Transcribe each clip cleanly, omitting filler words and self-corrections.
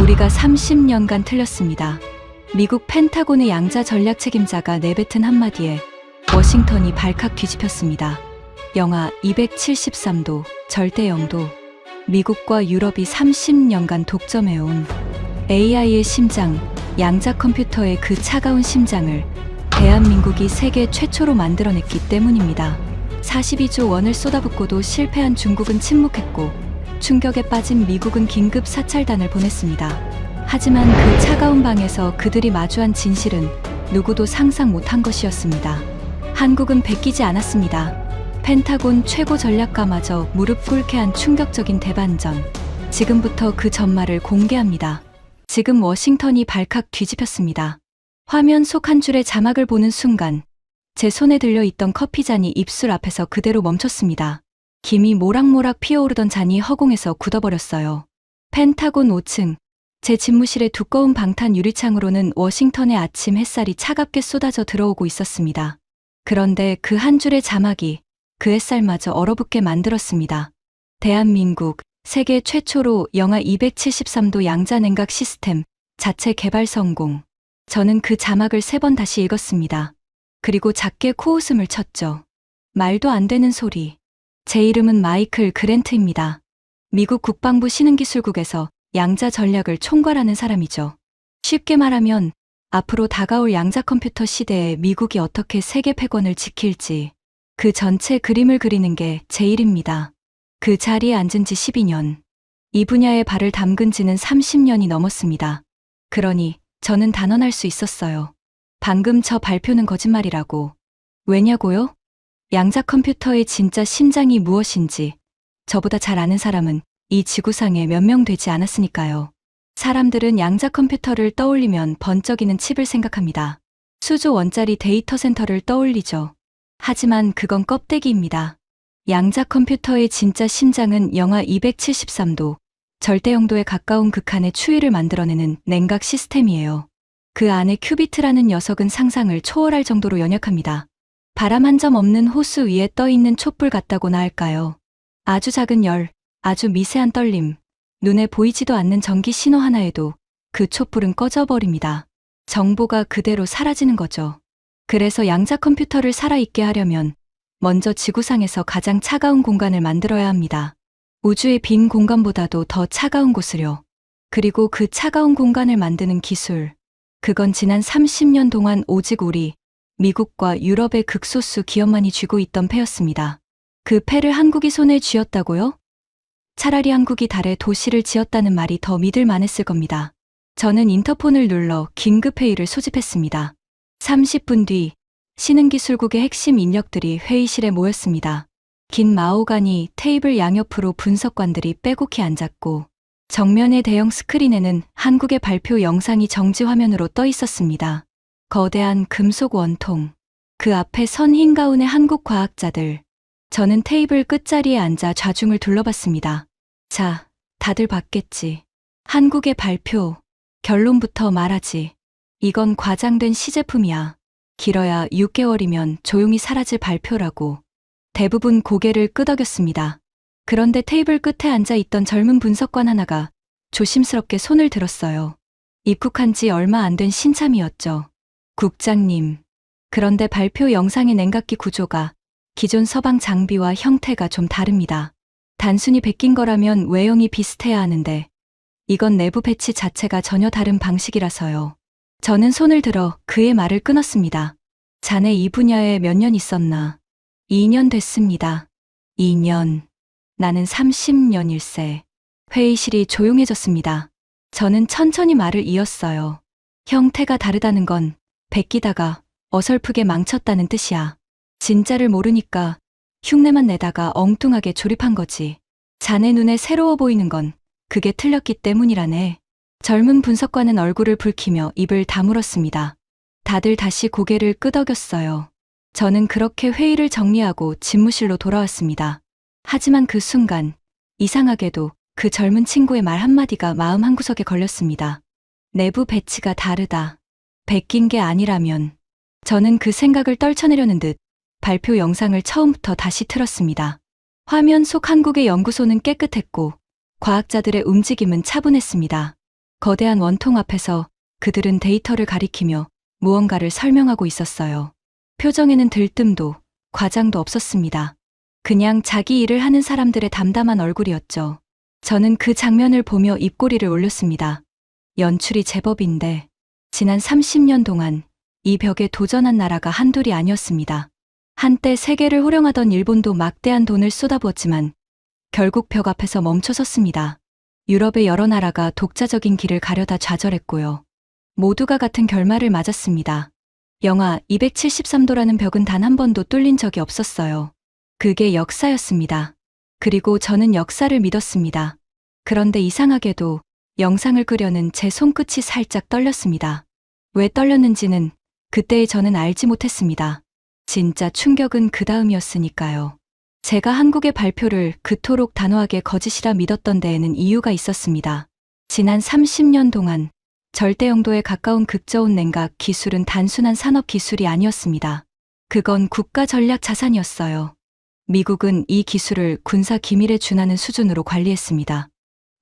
우리가 30년간 틀렸습니다. 미국 펜타곤의 양자 전략 책임자가 내뱉은 한마디에 워싱턴이 발칵 뒤집혔습니다. 영하 273도, 절대 영도. 미국과 유럽이 30년간 독점해온 AI의 심장, 양자 컴퓨터의 그 차가운 심장을 대한민국이 세계 최초로 만들어냈기 때문입니다. 42조 원을 쏟아붓고도 실패한 중국은 침묵했고 충격에 빠진 미국은 긴급 사찰단을 보냈습니다. 하지만 그 차가운 방에서 그들이 마주한 진실은 누구도 상상 못한 것이었습니다. 한국은 베끼지 않았습니다. 펜타곤 최고 전략가마저 무릎 꿇게 한 충격적인 대반전. 지금부터 그 전말을 공개합니다. 지금 워싱턴이 발칵 뒤집혔습니다. 화면 속 한 줄의 자막을 보는 순간 제 손에 들려있던 커피잔이 입술 앞에서 그대로 멈췄습니다. 김이 모락모락 피어오르던 잔이 허공에서 굳어버렸어요. 펜타곤 5층. 제 집무실의 두꺼운 방탄 유리창으로는 워싱턴의 아침 햇살이 차갑게 쏟아져 들어오고 있었습니다. 그런데 그 한 줄의 자막이 그 햇살마저 얼어붙게 만들었습니다. 대한민국, 세계 최초로 영하 273도 양자 냉각 시스템 자체 개발 성공. 저는 그 자막을 3번 다시 읽었습니다. 그리고 작게 코웃음을 쳤죠. 말도 안 되는 소리. 제 이름은 마이클 그랜트입니다. 미국 국방부 신흥기술국에서 양자 전략을 총괄하는 사람이죠. 쉽게 말하면 앞으로 다가올 양자 컴퓨터 시대에 미국이 어떻게 세계 패권을 지킬지 그 전체 그림을 그리는 게 제 일입니다. 그 자리에 앉은 지 12년. 이 분야에 발을 담근 지는 30년이 넘었습니다. 그러니 저는 단언할 수 있었어요. 방금 저 발표는 거짓말이라고. 왜냐고요? 양자 컴퓨터의 진짜 심장이 무엇인지 저보다 잘 아는 사람은 이 지구상에 몇 명 되지 않았으니까요. 사람들은 양자 컴퓨터를 떠올리면 번쩍이는 칩을 생각합니다. 수조 원짜리 데이터 센터를 떠올리죠. 하지만 그건 껍데기입니다. 양자 컴퓨터의 진짜 심장은 영하 273도, 절대 영도에 가까운 극한의 추위를 만들어내는 냉각 시스템이에요. 그 안에 큐비트라는 녀석은 상상을 초월할 정도로 연약합니다. 바람 한 점 없는 호수 위에 떠있는 촛불 같다고나 할까요? 아주 작은 열, 아주 미세한 떨림, 눈에 보이지도 않는 전기 신호 하나에도 그 촛불은 꺼져버립니다. 정보가 그대로 사라지는 거죠. 그래서 양자 컴퓨터를 살아있게 하려면 먼저 지구상에서 가장 차가운 공간을 만들어야 합니다. 우주의 빈 공간보다도 더 차가운 곳을요. 그리고 그 차가운 공간을 만드는 기술, 그건 지난 30년 동안 오직 우리, 미국과 유럽의 극소수 기업만이 쥐고 있던 패였습니다. 그 패를 한국이 손에 쥐었다고요? 차라리 한국이 달에 도시를 지었다는 말이 더 믿을 만했을 겁니다. 저는 인터폰을 눌러 긴급회의를 소집했습니다. 30분 뒤 신흥기술국의 핵심 인력들이 회의실에 모였습니다. 긴 마호가니 테이블 양옆으로 분석관들이 빼곡히 앉았고 정면의 대형 스크린에는 한국의 발표 영상이 정지 화면으로 떠 있었습니다. 거대한 금속 원통, 그 앞에 선 흰 가운의 한국 과학자들. 저는 테이블 끝자리에 앉아 좌중을 둘러봤습니다. 자, 다들 봤겠지. 한국의 발표, 결론부터 말하지. 이건 과장된 시제품이야. 길어야 6개월이면 조용히 사라질 발표라고. 대부분 고개를 끄덕였습니다. 그런데 테이블 끝에 앉아 있던 젊은 분석관 하나가 조심스럽게 손을 들었어요. 입국한 지 얼마 안 된 신참이었죠. 국장님. 그런데 발표 영상의 냉각기 구조가 기존 서방 장비와 형태가 좀 다릅니다. 단순히 베낀 거라면 외형이 비슷해야 하는데 이건 내부 배치 자체가 전혀 다른 방식이라서요. 저는 손을 들어 그의 말을 끊었습니다. 자네 이 분야에 몇 년 있었나? 2년 됐습니다. 2년. 나는 30년일세. 회의실이 조용해졌습니다. 저는 천천히 말을 이었어요. 형태가 다르다는 건 베끼다가 어설프게 망쳤다는 뜻이야. 진짜를 모르니까 흉내만 내다가 엉뚱하게 조립한 거지. 자네 눈에 새로워 보이는 건 그게 틀렸기 때문이라네. 젊은 분석관은 얼굴을 붉히며 입을 다물었습니다. 다들 다시 고개를 끄덕였어요. 저는 그렇게 회의를 정리하고 집무실로 돌아왔습니다. 하지만 그 순간 이상하게도 그 젊은 친구의 말 한마디가 마음 한구석에 걸렸습니다. 내부 배치가 다르다. 베낀 게 아니라면. 저는 그 생각을 떨쳐내려는 듯 발표 영상을 처음부터 다시 틀었습니다. 화면 속 한국의 연구소는 깨끗했고 과학자들의 움직임은 차분했습니다. 거대한 원통 앞에서 그들은 데이터를 가리키며 무언가를 설명하고 있었어요. 표정에는 들뜸도 과장도 없었습니다. 그냥 자기 일을 하는 사람들의 담담한 얼굴이었죠. 저는 그 장면을 보며 입꼬리를 올렸습니다. 연출이 제법인데 지난 30년 동안 이 벽에 도전한 나라가 한둘이 아니었습니다. 한때 세계를 호령하던 일본도 막대한 돈을 쏟아부었지만 결국 벽 앞에서 멈춰섰습니다. 유럽의 여러 나라가 독자적인 길을 가려다 좌절했고요. 모두가 같은 결말을 맞았습니다. 영하 273도라는 벽은 단 한 번도 뚫린 적이 없었어요. 그게 역사였습니다. 그리고 저는 역사를 믿었습니다. 그런데 이상하게도 영상을 끄려는 제 손끝이 살짝 떨렸습니다. 왜 떨렸는지는 그때의 저는 알지 못했습니다. 진짜 충격은 그 다음이었으니까요. 제가 한국의 발표를 그토록 단호하게 거짓이라 믿었던 데에는 이유가 있었습니다. 지난 30년 동안 절대 영도에 가까운 극저온 냉각 기술은 단순한 산업 기술이 아니었습니다. 그건 국가 전략 자산이었어요. 미국은 이 기술을 군사 기밀에 준하는 수준으로 관리했습니다.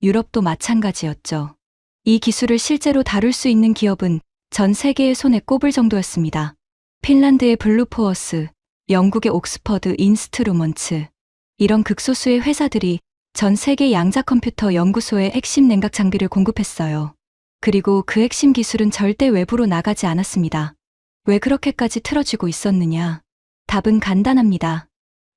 유럽도 마찬가지였죠. 이 기술을 실제로 다룰 수 있는 기업은 전 세계의 손에 꼽을 정도였습니다. 핀란드의 블루포어스, 영국의 옥스퍼드 인스트루먼츠, 이런 극소수의 회사들이 전 세계 양자 컴퓨터 연구소에 핵심 냉각 장비를 공급했어요. 그리고 그 핵심 기술은 절대 외부로 나가지 않았습니다. 왜 그렇게까지 틀어지고 있었느냐? 답은 간단합니다.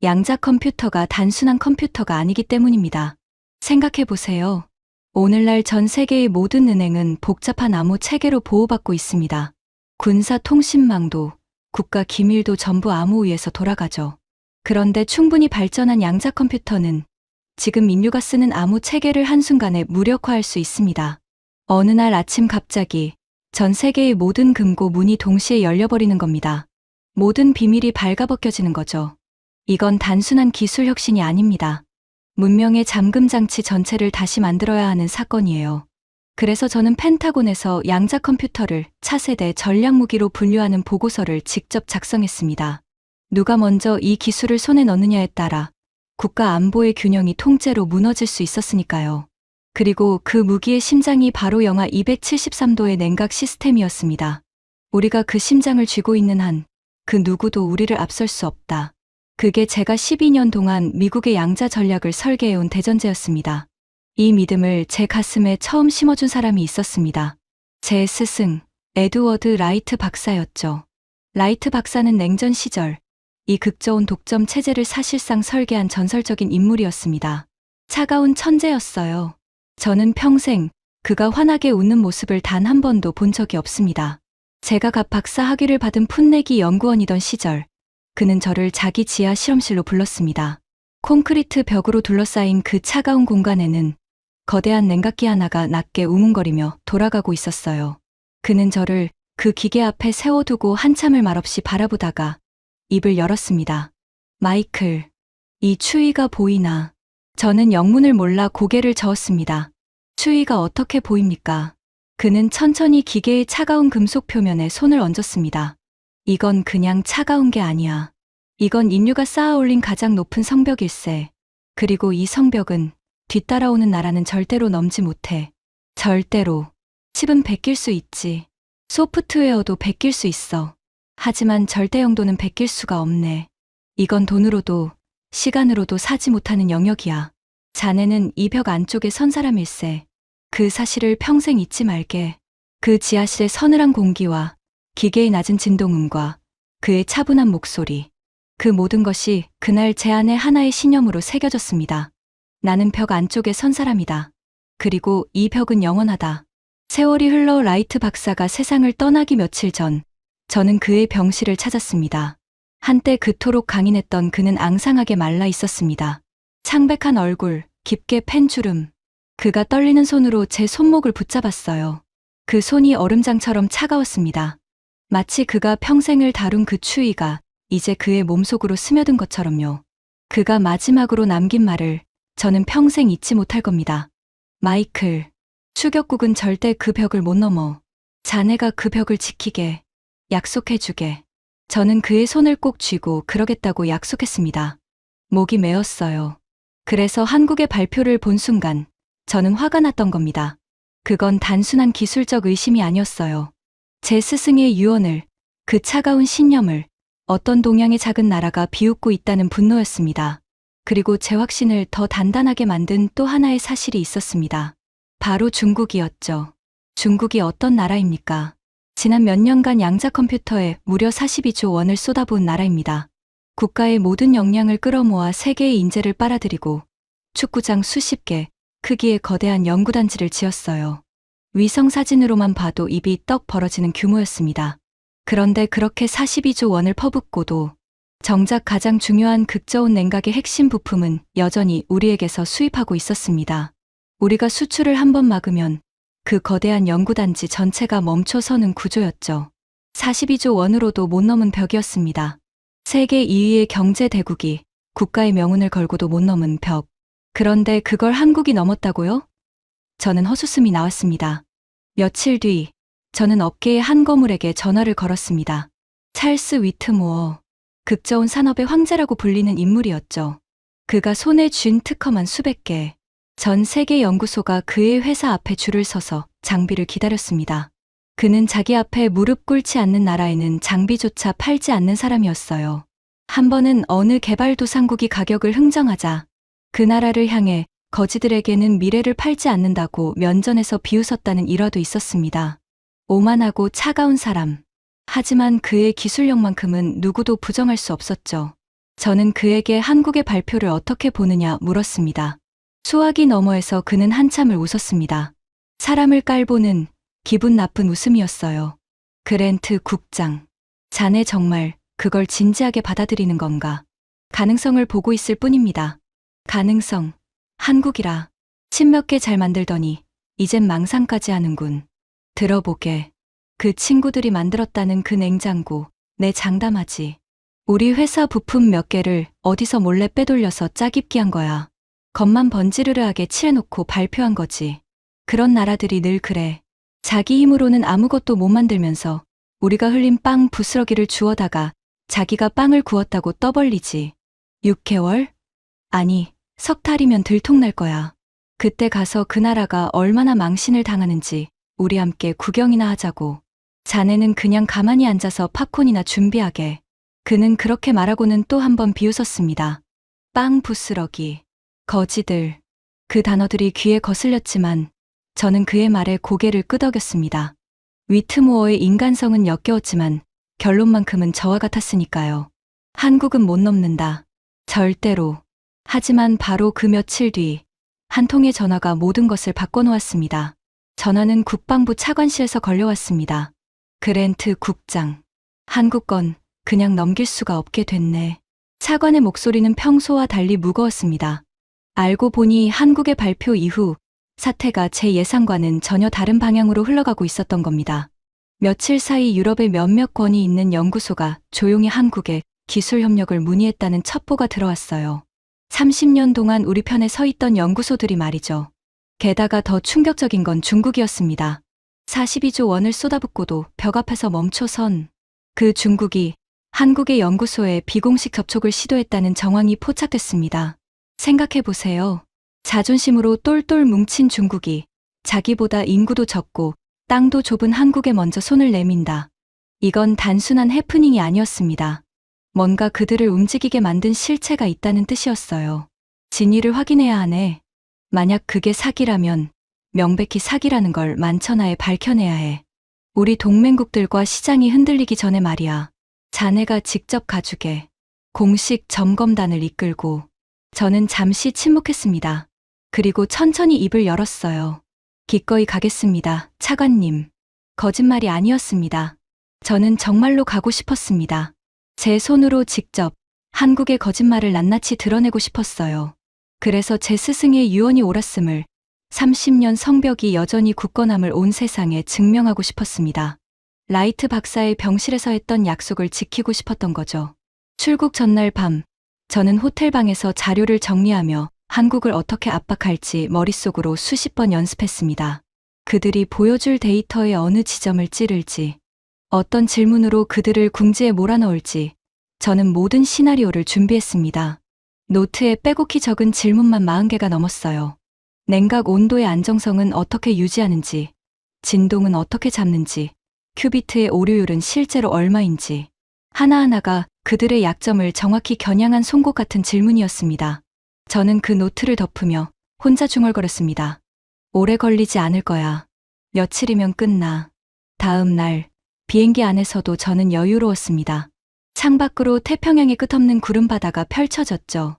양자 컴퓨터가 단순한 컴퓨터가 아니기 때문입니다. 생각해보세요. 오늘날 전 세계의 모든 은행은 복잡한 암호 체계로 보호받고 있습니다. 군사 통신망도, 국가 기밀도 전부 암호 위에서 돌아가죠. 그런데 충분히 발전한 양자 컴퓨터는 지금 인류가 쓰는 암호 체계를 한순간에 무력화할 수 있습니다. 어느 날 아침 갑자기 전 세계의 모든 금고 문이 동시에 열려버리는 겁니다. 모든 비밀이 발가벗겨지는 거죠. 이건 단순한 기술 혁신이 아닙니다. 문명의 잠금 장치 전체를 다시 만들어야 하는 사건이에요. 그래서 저는 펜타곤에서 양자 컴퓨터를 차세대 전략무기로 분류하는 보고서를 직접 작성했습니다. 누가 먼저 이 기술을 손에 넣느냐에 따라 국가 안보의 균형이 통째로 무너질 수 있었으니까요. 그리고 그 무기의 심장이 바로 영하 273도의 냉각 시스템이었습니다. 우리가 그 심장을 쥐고 있는 한 그 누구도 우리를 앞설 수 없다. 그게 제가 12년 동안 미국의 양자 전략을 설계해온 대전제였습니다. 이 믿음을 제 가슴에 처음 심어준 사람이 있었습니다. 제 스승, 에드워드 라이트 박사였죠. 라이트 박사는 냉전 시절 이 극저온 독점 체제를 사실상 설계한 전설적인 인물이었습니다. 차가운 천재였어요. 저는 평생 그가 환하게 웃는 모습을 단 한 번도 본 적이 없습니다. 제가 갓 박사 학위를 받은 풋내기 연구원이던 시절, 그는 저를 자기 지하 실험실로 불렀습니다. 콘크리트 벽으로 둘러싸인 그 차가운 공간에는 거대한 냉각기 하나가 낮게 우문거리며 돌아가고 있었어요. 그는 저를 그 기계 앞에 세워두고 한참을 말없이 바라보다가 입을 열었습니다. 마이클, 이 추위가 보이나? 저는 영문을 몰라 고개를 저었습니다. 추위가 어떻게 보입니까? 그는 천천히 기계의 차가운 금속 표면에 손을 얹었습니다. 이건 그냥 차가운 게 아니야. 이건 인류가 쌓아 올린 가장 높은 성벽일세. 그리고 이 성벽은 뒤따라오는 나라는 절대로 넘지 못해. 절대로. 칩은 베낄 수 있지. 소프트웨어도 베낄 수 있어. 하지만 절대 영도는 베낄 수가 없네. 이건 돈으로도 시간으로도 사지 못하는 영역이야. 자네는 이 벽 안쪽에 선 사람일세. 그 사실을 평생 잊지 말게. 그 지하실의 서늘한 공기와 기계의 낮은 진동음과 그의 차분한 목소리. 그 모든 것이 그날 제 안에 하나의 신념으로 새겨졌습니다. 나는 벽 안쪽에 선 사람이다. 그리고 이 벽은 영원하다. 세월이 흘러 라이트 박사가 세상을 떠나기 며칠 전, 저는 그의 병실을 찾았습니다. 한때 그토록 강인했던 그는 앙상하게 말라 있었습니다. 창백한 얼굴, 깊게 팬 주름. 그가 떨리는 손으로 제 손목을 붙잡았어요. 그 손이 얼음장처럼 차가웠습니다. 마치 그가 평생을 다룬 그 추위가 이제 그의 몸속으로 스며든 것처럼요. 그가 마지막으로 남긴 말을 저는 평생 잊지 못할 겁니다. 마이클, 추격국은 절대 그 벽을 못 넘어. 자네가 그 벽을 지키게. 약속해주게. 저는 그의 손을 꼭 쥐고 그러겠다고 약속했습니다. 목이 메었어요. 그래서 한국의 발표를 본 순간 저는 화가 났던 겁니다. 그건 단순한 기술적 의심이 아니었어요. 제 스승의 유언을, 그 차가운 신념을 어떤 동양의 작은 나라가 비웃고 있다는 분노였습니다. 그리고 제 확신을 더 단단하게 만든 또 하나의 사실이 있었습니다. 바로 중국이었죠. 중국이 어떤 나라입니까? 지난 몇 년간 양자 컴퓨터에 무려 42조 원을 쏟아부은 나라입니다. 국가의 모든 역량을 끌어모아 세계의 인재를 빨아들이고 축구장 수십 개 크기의 거대한 연구단지를 지었어요. 위성 사진으로만 봐도 입이 떡 벌어지는 규모였습니다. 그런데 그렇게 42조 원을 퍼붓고도 정작 가장 중요한 극저온 냉각의 핵심 부품은 여전히 우리에게서 수입하고 있었습니다. 우리가 수출을 한번 막으면 그 거대한 연구단지 전체가 멈춰서는 구조였죠. 42조 원으로도 못 넘은 벽이었습니다. 세계 2위의 경제 대국이 국가의 명운을 걸고도 못 넘은 벽. 그런데 그걸 한국이 넘었다고요? 저는 헛웃음이 나왔습니다. 며칠 뒤 저는 업계의 한 거물에게 전화를 걸었습니다. 찰스 위트모어, 극저온 산업의 황제라고 불리는 인물이었죠. 그가 손에 쥔 특허만 수백 개. 전 세계 연구소가 그의 회사 앞에 줄을 서서 장비를 기다렸습니다. 그는 자기 앞에 무릎 꿇지 않는 나라에는 장비조차 팔지 않는 사람이었어요. 한 번은 어느 개발도상국이 가격을 흥정하자 그 나라를 향해 거지들에게는 미래를 팔지 않는다고 면전에서 비웃었다는 일화도 있었습니다. 오만하고 차가운 사람. 하지만 그의 기술력만큼은 누구도 부정할 수 없었죠. 저는 그에게 한국의 발표를 어떻게 보느냐 물었습니다. 수화기 너머에서 그는 한참을 웃었습니다. 사람을 깔보는 기분 나쁜 웃음이었어요. 그랜트 국장, 자네 정말 그걸 진지하게 받아들이는 건가? 가능성을 보고 있을 뿐입니다. 가능성, 한국이라 칩 몇 개 잘 만들더니 이젠 망상까지 하는군. 들어보게. 그 친구들이 만들었다는 그 냉장고, 내 장담하지. 우리 회사 부품 몇 개를 어디서 몰래 빼돌려서 짜깁기 한 거야. 겉만 번지르르하게 칠해놓고 발표한 거지. 그런 나라들이 늘 그래. 자기 힘으로는 아무것도 못 만들면서 우리가 흘린 빵 부스러기를 주워다가 자기가 빵을 구웠다고 떠벌리지. 6개월? 아니, 석 달이면 들통날 거야. 그때 가서 그 나라가 얼마나 망신을 당하는지 우리 함께 구경이나 하자고. 자네는 그냥 가만히 앉아서 팝콘이나 준비하게. 그는 그렇게 말하고는 또 한 번 비웃었습니다. 빵 부스러기, 거지들. 그 단어들이 귀에 거슬렸지만 저는 그의 말에 고개를 끄덕였습니다. 위트모어의 인간성은 역겨웠지만 결론만큼은 저와 같았으니까요. 한국은 못 넘는다. 절대로. 하지만 바로 그 며칠 뒤 한 통의 전화가 모든 것을 바꿔놓았습니다. 전화는 국방부 차관실에서 걸려왔습니다. 그랜트 국장. 한국 건 그냥 넘길 수가 없게 됐네. 차관의 목소리는 평소와 달리 무거웠습니다. 알고 보니 한국의 발표 이후 사태가 제 예상과는 전혀 다른 방향으로 흘러가고 있었던 겁니다. 며칠 사이 유럽의 몇몇 권위 있는 연구소가 조용히 한국에 기술 협력을 문의했다는 첩보가 들어왔어요. 30년 동안 우리 편에 서 있던 연구소들이 말이죠. 게다가 더 충격적인 건 중국이었습니다. 42조 원을 쏟아붓고도 벽 앞에서 멈춰선 그 중국이 한국의 연구소에 비공식 접촉을 시도했다는 정황이 포착됐습니다. 생각해보세요. 자존심으로 똘똘 뭉친 중국이 자기보다 인구도 적고 땅도 좁은 한국에 먼저 손을 내민다. 이건 단순한 해프닝이 아니었습니다. 뭔가 그들을 움직이게 만든 실체가 있다는 뜻이었어요. 진위를 확인해야 하네. 만약 그게 사기라면 명백히 사기라는 걸 만천하에 밝혀내야 해. 우리 동맹국들과 시장이 흔들리기 전에 말이야. 자네가 직접 가주게. 공식 점검단을 이끌고. 저는 잠시 침묵했습니다. 그리고 천천히 입을 열었어요. 기꺼이 가겠습니다, 차관님. 거짓말이 아니었습니다. 저는 정말로 가고 싶었습니다. 제 손으로 직접 한국의 거짓말을 낱낱이 드러내고 싶었어요. 그래서 제 스승의 유언이 옳았음을 30년 성벽이 여전히 굳건함을 온 세상에 증명하고 싶었습니다. 라이트 박사의 병실에서 했던 약속을 지키고 싶었던 거죠. 출국 전날 밤, 저는 호텔방에서 자료를 정리하며 한국을 어떻게 압박할지 머릿속으로 수십 번 연습했습니다. 그들이 보여줄 데이터의 어느 지점을 찌를지, 어떤 질문으로 그들을 궁지에 몰아넣을지 저는 모든 시나리오를 준비했습니다. 노트에 빼곡히 적은 질문만 40개가 넘었어요. 냉각 온도의 안정성은 어떻게 유지하는지, 진동은 어떻게 잡는지, 큐비트의 오류율은 실제로 얼마인지, 하나하나가 그들의 약점을 정확히 겨냥한 송곳 같은 질문이었습니다. 저는 그 노트를 덮으며 혼자 중얼거렸습니다. 오래 걸리지 않을 거야. 며칠이면 끝나. 다음 날, 비행기 안에서도 저는 여유로웠습니다. 창밖으로 태평양의 끝없는 구름바다가 펼쳐졌죠.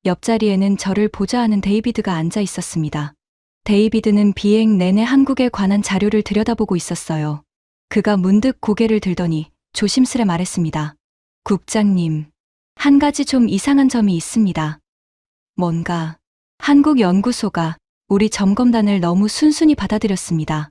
옆자리에는 저를 보좌하는 데이비드가 앉아 있었습니다. 데이비드는 비행 내내 한국에 관한 자료를 들여다보고 있었어요. 그가 문득 고개를 들더니 조심스레 말했습니다. 국장님, 한 가지 좀 이상한 점이 있습니다. 뭔가, 한국연구소가 우리 점검단을 너무 순순히 받아들였습니다.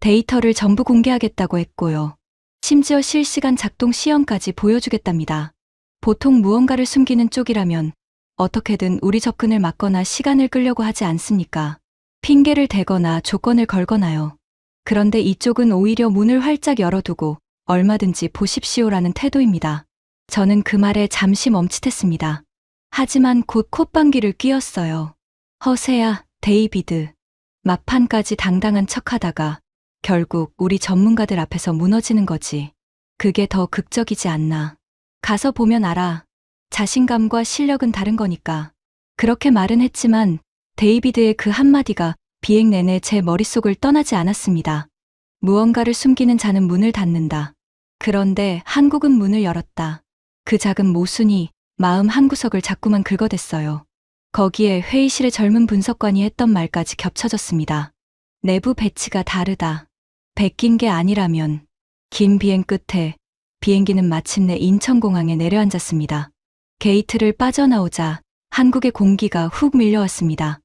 데이터를 전부 공개하겠다고 했고요. 심지어 실시간 작동 시험까지 보여주겠답니다. 보통 무언가를 숨기는 쪽이라면 어떻게든 우리 접근을 막거나 시간을 끌려고 하지 않습니까? 핑계를 대거나 조건을 걸거나요. 그런데 이쪽은 오히려 문을 활짝 열어두고 얼마든지 보십시오라는 태도입니다. 저는 그 말에 잠시 멈칫했습니다. 하지만 곧 콧방귀를 뀌었어요. 허세야, 데이비드. 막판까지 당당한 척하다가 결국 우리 전문가들 앞에서 무너지는 거지. 그게 더 극적이지 않나. 가서 보면 알아. 자신감과 실력은 다른 거니까. 그렇게 말은 했지만 데이비드의 그 한마디가 비행 내내 제 머릿속을 떠나지 않았습니다. 무언가를 숨기는 자는 문을 닫는다. 그런데 한국은 문을 열었다. 그 작은 모순이 마음 한구석을 자꾸만 긁어댔어요. 거기에 회의실의 젊은 분석관이 했던 말까지 겹쳐졌습니다. 내부 배치가 다르다. 베낀 게 아니라면. 긴 비행 끝에 비행기는 마침내 인천공항에 내려앉았습니다. 게이트를 빠져나오자 한국의 공기가 훅 밀려왔습니다.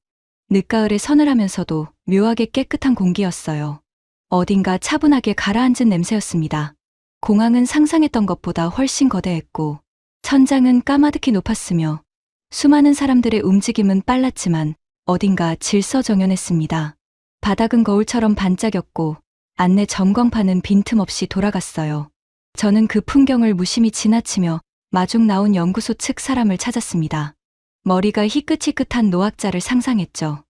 늦가을에 서늘하면서도 묘하게 깨끗한 공기였어요. 어딘가 차분하게 가라앉은 냄새였습니다. 공항은 상상했던 것보다 훨씬 거대했고 천장은 까마득히 높았으며 수많은 사람들의 움직임은 빨랐지만 어딘가 질서정연했습니다. 바닥은 거울처럼 반짝였고 안내 전광판은 빈틈없이 돌아갔어요. 저는 그 풍경을 무심히 지나치며 마중 나온 연구소 측 사람을 찾았습니다. 머리가 희끗희끗한 노학자를 상상했죠.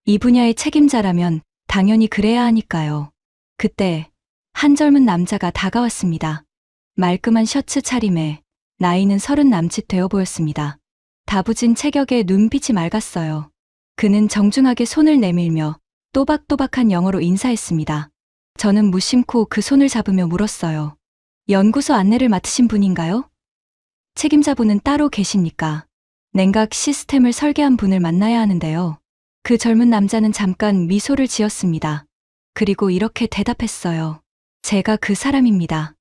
이 분야의 책임자라면 당연히 그래야 하니까요. 그때 한 젊은 남자가 다가왔습니다. 말끔한 셔츠 차림에 나이는 30 남짓 되어 보였습니다. 다부진 체격에 눈빛이 맑았어요. 그는 정중하게 손을 내밀며 또박또박한 영어로 인사했습니다. 저는 무심코 그 손을 잡으며 물었어요. 연구소 안내를 맡으신 분인가요? 책임자분은 따로 계십니까? 냉각 시스템을 설계한 분을 만나야 하는데요. 그 젊은 남자는 잠깐 미소를 지었습니다. 그리고 이렇게 대답했어요. 제가 그 사람입니다.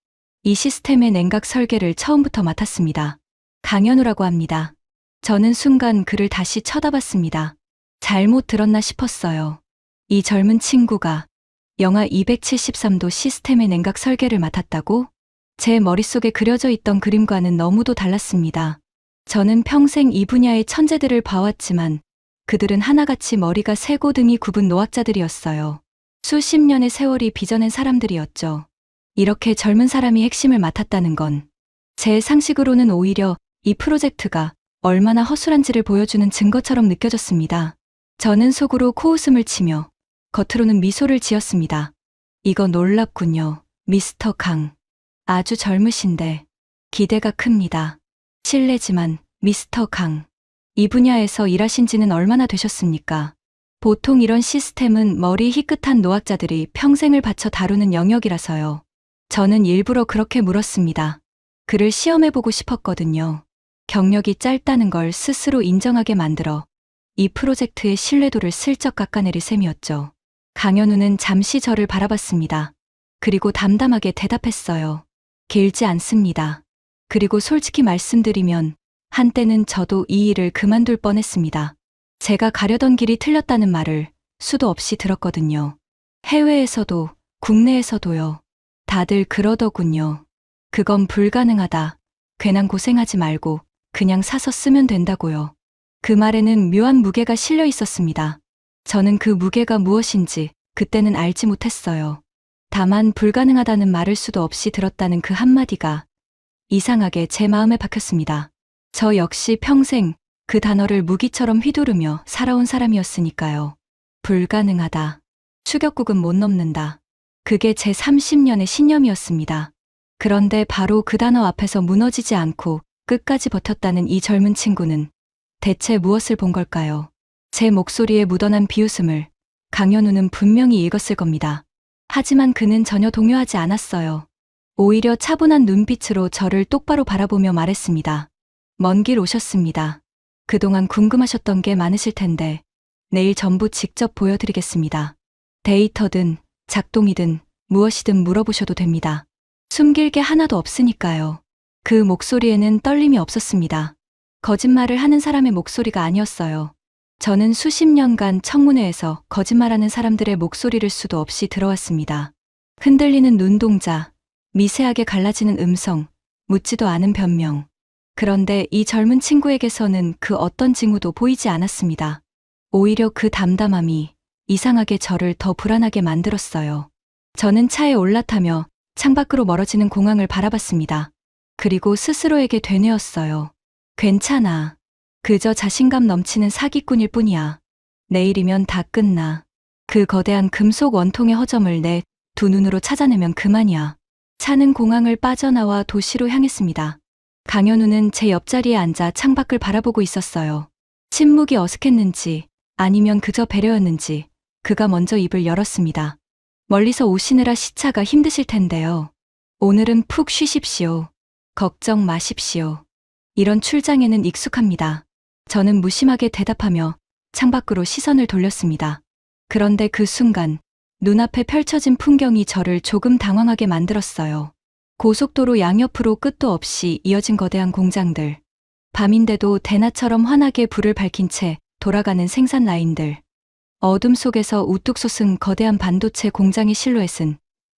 이 시스템의 냉각 설계를 처음부터 맡았습니다. 강현우라고 합니다. 저는 순간 그를 다시 쳐다봤습니다. 잘못 들었나 싶었어요. 이 젊은 친구가 영하 273도 시스템의 냉각 설계를 맡았다고? 제 머릿속에 그려져 있던 그림과는 너무도 달랐습니다. 저는 평생 이 분야의 천재들을 봐왔지만 그들은 하나같이 머리가 새고 등이 굽은 노학자들이었어요. 수십 년의 세월이 빚어낸 사람들이었죠. 이렇게 젊은 사람이 핵심을 맡았다는 건 제 상식으로는 오히려 이 프로젝트가 얼마나 허술한지를 보여주는 증거처럼 느껴졌습니다. 저는 속으로 코웃음을 치며 겉으로는 미소를 지었습니다. 이거 놀랍군요, 미스터 강. 아주 젊으신데 기대가 큽니다. 실례지만 미스터 강, 이 분야에서 일하신 지는 얼마나 되셨습니까? 보통 이런 시스템은 머리 희끗한 노학자들이 평생을 바쳐 다루는 영역이라서요. 저는 일부러 그렇게 물었습니다. 그를 시험해보고 싶었거든요. 경력이 짧다는 걸 스스로 인정하게 만들어 이 프로젝트의 신뢰도를 슬쩍 깎아내릴 셈이었죠. 강현우는 잠시 저를 바라봤습니다. 그리고 담담하게 대답했어요. 길지 않습니다. 그리고 솔직히 말씀드리면 한때는 저도 이 일을 그만둘 뻔했습니다. 제가 가려던 길이 틀렸다는 말을 수도 없이 들었거든요. 해외에서도 국내에서도요. 다들 그러더군요. 그건 불가능하다. 괜한 고생하지 말고 그냥 사서 쓰면 된다고요. 그 말에는 묘한 무게가 실려 있었습니다. 저는 그 무게가 무엇인지 그때는 알지 못했어요. 다만 불가능하다는 말을 수도 없이 들었다는 그 한마디가 이상하게 제 마음에 박혔습니다. 저 역시 평생 그 단어를 무기처럼 휘두르며 살아온 사람이었으니까요. 불가능하다. 추격국은 못 넘는다. 그게 제 30년의 신념이었습니다. 그런데 바로 그 단어 앞에서 무너지지 않고 끝까지 버텼다는 이 젊은 친구는 대체 무엇을 본 걸까요? 제 목소리에 묻어난 비웃음을 강현우는 분명히 읽었을 겁니다. 하지만 그는 전혀 동요하지 않았어요. 오히려 차분한 눈빛으로 저를 똑바로 바라보며 말했습니다. 먼 길 오셨습니다. 그동안 궁금하셨던 게 많으실 텐데 내일 전부 직접 보여드리겠습니다. 데이터든 작동이든 무엇이든 물어보셔도 됩니다. 숨길 게 하나도 없으니까요. 그 목소리에는 떨림이 없었습니다. 거짓말을 하는 사람의 목소리가 아니었어요. 저는 수십 년간 청문회에서 거짓말하는 사람들의 목소리를 수도 없이 들어왔습니다. 흔들리는 눈동자, 미세하게 갈라지는 음성, 묻지도 않은 변명. 그런데 이 젊은 친구에게서는 그 어떤 징후도 보이지 않았습니다. 오히려 그 담담함이 이상하게 저를 더 불안하게 만들었어요. 저는 차에 올라타며 창밖으로 멀어지는 공항을 바라봤습니다. 그리고 스스로에게 되뇌었어요. 괜찮아. 그저 자신감 넘치는 사기꾼일 뿐이야. 내일이면 다 끝나. 그 거대한 금속 원통의 허점을 내 두 눈으로 찾아내면 그만이야. 차는 공항을 빠져나와 도시로 향했습니다. 강현우는 제 옆자리에 앉아 창밖을 바라보고 있었어요. 침묵이 어색했는지 아니면 그저 배려였는지 그가 먼저 입을 열었습니다. 멀리서 오시느라 시차가 힘드실 텐데요. 오늘은 푹 쉬십시오. 걱정 마십시오. 이런 출장에는 익숙합니다. 저는 무심하게 대답하며 창밖으로 시선을 돌렸습니다. 그런데 그 순간 눈앞에 펼쳐진 풍경이 저를 조금 당황하게 만들었어요. 고속도로 양옆으로 끝도 없이 이어진 거대한 공장들. 밤인데도 대낮처럼 환하게 불을 밝힌 채 돌아가는 생산 라인들. 어둠 속에서 우뚝 솟은 거대한 반도체 공장의 실루엣은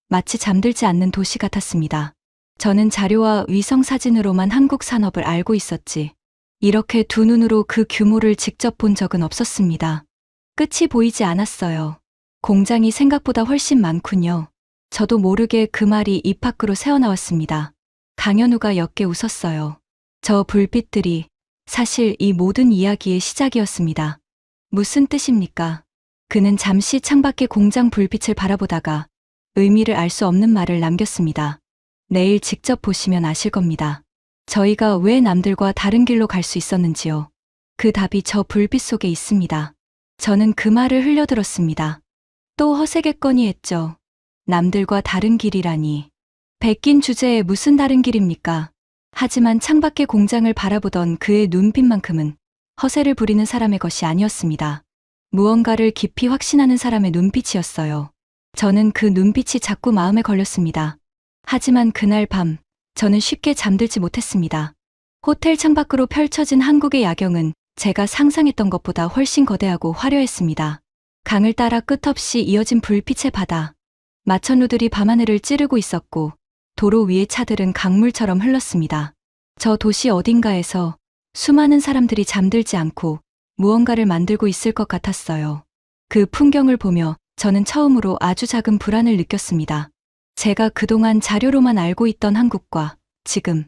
마치 잠들지 않는 도시 같았습니다. 저는 자료와 위성 사진으로만 한국 산업을 알고 있었지. 이렇게 두 눈으로 그 규모를 직접 본 적은 없었습니다. 끝이 보이지 않았어요. 공장이 생각보다 훨씬 많군요. 저도 모르게 그 말이 입 밖으로 새어나왔습니다. 강현우가 옅게 웃었어요. 저 불빛들이 사실 이 모든 이야기의 시작이었습니다. 무슨 뜻입니까? 그는 잠시 창밖의 공장 불빛을 바라보다가 의미를 알 수 없는 말을 남겼습니다. 내일 직접 보시면 아실 겁니다. 저희가 왜 남들과 다른 길로 갈 수 있었는지요. 그 답이 저 불빛 속에 있습니다. 저는 그 말을 흘려들었습니다. 또 허세겠거니 했죠. 남들과 다른 길이라니. 베낀 주제에 무슨 다른 길입니까? 하지만 창밖의 공장을 바라보던 그의 눈빛만큼은 허세를 부리는 사람의 것이 아니었습니다. 무언가를 깊이 확신하는 사람의 눈빛이었어요. 저는 그 눈빛이 자꾸 마음에 걸렸습니다. 하지만 그날 밤, 저는 쉽게 잠들지 못했습니다. 호텔 창밖으로 펼쳐진 한국의 야경은 제가 상상했던 것보다 훨씬 거대하고 화려했습니다. 강을 따라 끝없이 이어진 불빛의 바다. 마천루들이 밤하늘을 찌르고 있었고 도로 위의 차들은 강물처럼 흘렀습니다. 저 도시 어딘가에서 수많은 사람들이 잠들지 않고 무언가를 만들고 있을 것 같았어요. 그 풍경을 보며 저는 처음으로 아주 작은 불안을 느꼈습니다. 제가 그동안 자료로만 알고 있던 한국과 지금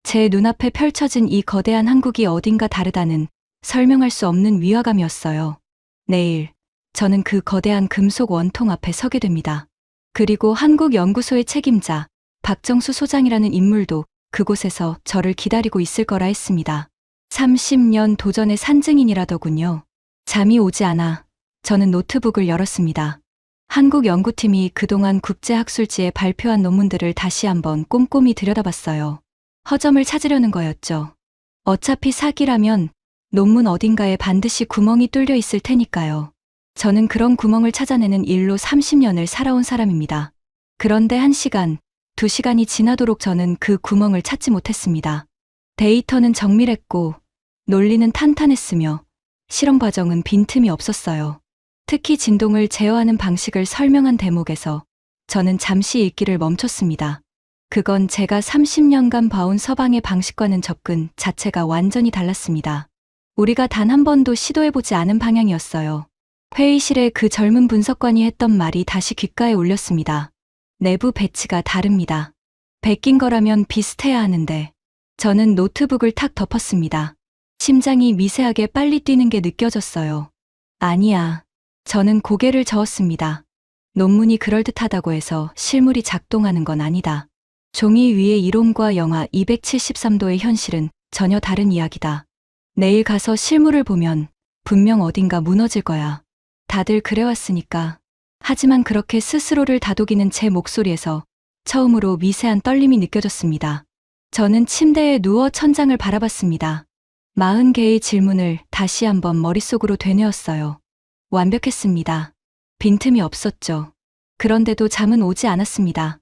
제 눈앞에 펼쳐진 이 거대한 한국이 어딘가 다르다는 설명할 수 없는 위화감이었어요. 내일 저는 그 거대한 금속 원통 앞에 서게 됩니다. 그리고 한국연구소의 책임자 박정수 소장이라는 인물도 그곳에서 저를 기다리고 있을 거라 했습니다. 30년 도전의 산증인이라더군요. 잠이 오지 않아 저는 노트북을 열었습니다. 한국 연구팀이 그동안 국제학술지에 발표한 논문들을 다시 한번 꼼꼼히 들여다봤어요. 허점을 찾으려는 거였죠. 어차피 사기라면 논문 어딘가에 반드시 구멍이 뚫려 있을 테니까요. 저는 그런 구멍을 찾아내는 일로 30년을 살아온 사람입니다. 그런데 1시간, 2시간이 지나도록 저는 그 구멍을 찾지 못했습니다. 데이터는 정밀했고 논리는 탄탄했으며 실험 과정은 빈틈이 없었어요. 특히 진동을 제어하는 방식을 설명한 대목에서 저는 잠시 읽기를 멈췄습니다. 그건 제가 30년간 봐온 서방의 방식과는 접근 자체가 완전히 달랐습니다. 우리가 단 한 번도 시도해보지 않은 방향이었어요. 회의실에 그 젊은 분석관이 했던 말이 다시 귓가에 울렸습니다. 내부 배치가 다릅니다. 베낀 거라면 비슷해야 하는데. 저는 노트북을 탁 덮었습니다. 심장이 미세하게 빨리 뛰는 게 느껴졌어요. 아니야. 저는 고개를 저었습니다. 논문이 그럴듯하다고 해서 실물이 작동하는 건 아니다. 종이 위의 이론과 영하 273도의 현실은 전혀 다른 이야기다. 내일 가서 실물을 보면 분명 어딘가 무너질 거야. 다들 그래왔으니까. 하지만 그렇게 스스로를 다독이는 제 목소리에서 처음으로 미세한 떨림이 느껴졌습니다. 저는 침대에 누워 천장을 바라봤습니다. 40개의 질문을 다시 한번 머릿속으로 되뇌었어요. 완벽했습니다. 빈틈이 없었죠. 그런데도 잠은 오지 않았습니다.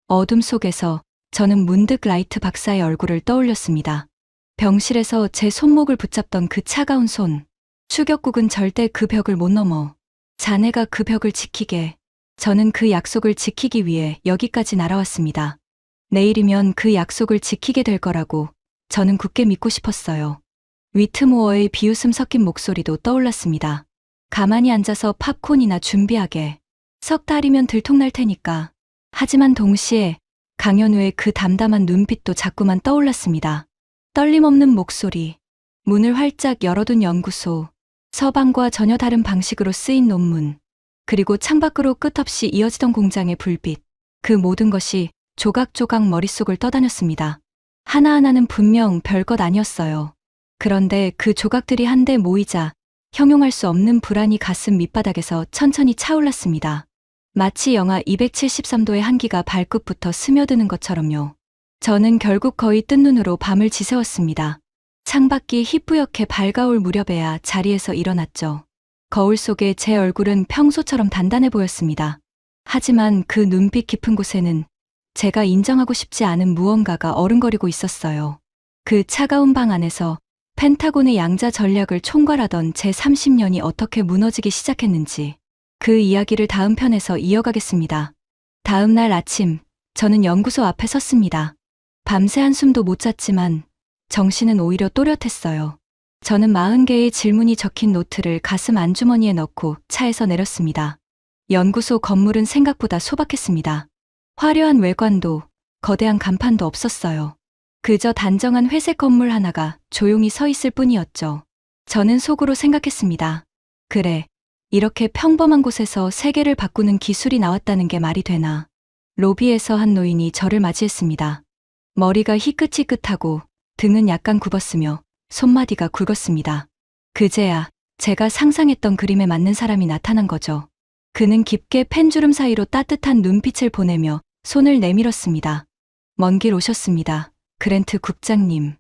어둠 속에서 저는 문득 라이트 박사의 얼굴을 떠올렸습니다. 병실에서 제 손목을 붙잡던 그 차가운 손. 추격국은 절대 그 벽을 못 넘어. 자네가 그 벽을 지키게. 저는 그 약속을 지키기 위해 여기까지 날아왔습니다. 내일이면 그 약속을 지키게 될 거라고 저는 굳게 믿고 싶었어요. 위트모어의 비웃음 섞인 목소리도 떠올랐습니다. 가만히 앉아서 팝콘이나 준비하게. 석 달이면 들통날 테니까. 하지만 동시에 강현우의 그 담담한 눈빛도 자꾸만 떠올랐습니다. 떨림없는 목소리. 문을 활짝 열어둔 연구소. 서방과 전혀 다른 방식으로 쓰인 논문. 그리고 창밖으로 끝없이 이어지던 공장의 불빛. 그 모든 것이 조각조각 머릿속을 떠다녔습니다. 하나하나는 분명 별것 아니었어요. 그런데 그 조각들이 한데 모이자 형용할 수 없는 불안이 가슴 밑바닥에서 천천히 차올랐습니다. 마치 영하 273도의 한기가 발끝부터 스며드는 것처럼요. 저는 결국 거의 뜬 눈으로 밤을 지새웠습니다. 창밖이 희뿌옇게 밝아올 무렵에야 자리에서 일어났죠. 거울 속에 제 얼굴은 평소처럼 단단해 보였습니다. 하지만 그 눈빛 깊은 곳에는 제가 인정하고 싶지 않은 무언가가 어른거리고 있었어요. 그 차가운 방 안에서 펜타곤의 양자 전략을 총괄하던 제 30년이 어떻게 무너지기 시작했는지 그 이야기를 다음 편에서 이어가겠습니다. 다음 날 아침, 저는 연구소 앞에 섰습니다. 밤새 한숨도 못 잤지만 정신은 오히려 또렷했어요. 저는 40개의 질문이 적힌 노트를 가슴 안주머니에 넣고 차에서 내렸습니다. 연구소 건물은 생각보다 소박했습니다. 화려한 외관도 거대한 간판도 없었어요. 그저 단정한 회색 건물 하나가 조용히 서 있을 뿐이었죠. 저는 속으로 생각했습니다. 그래, 이렇게 평범한 곳에서 세계를 바꾸는 기술이 나왔다는 게 말이 되나. 로비에서 한 노인이 저를 맞이했습니다. 머리가 희끗희끗하고 등은 약간 굽었으며 손마디가 굵었습니다. 그제야 제가 상상했던 그림에 맞는 사람이 나타난 거죠. 그는 깊게 펜주름 사이로 따뜻한 눈빛을 보내며 손을 내밀었습니다. 먼 길 오셨습니다. 그랜트 국장님.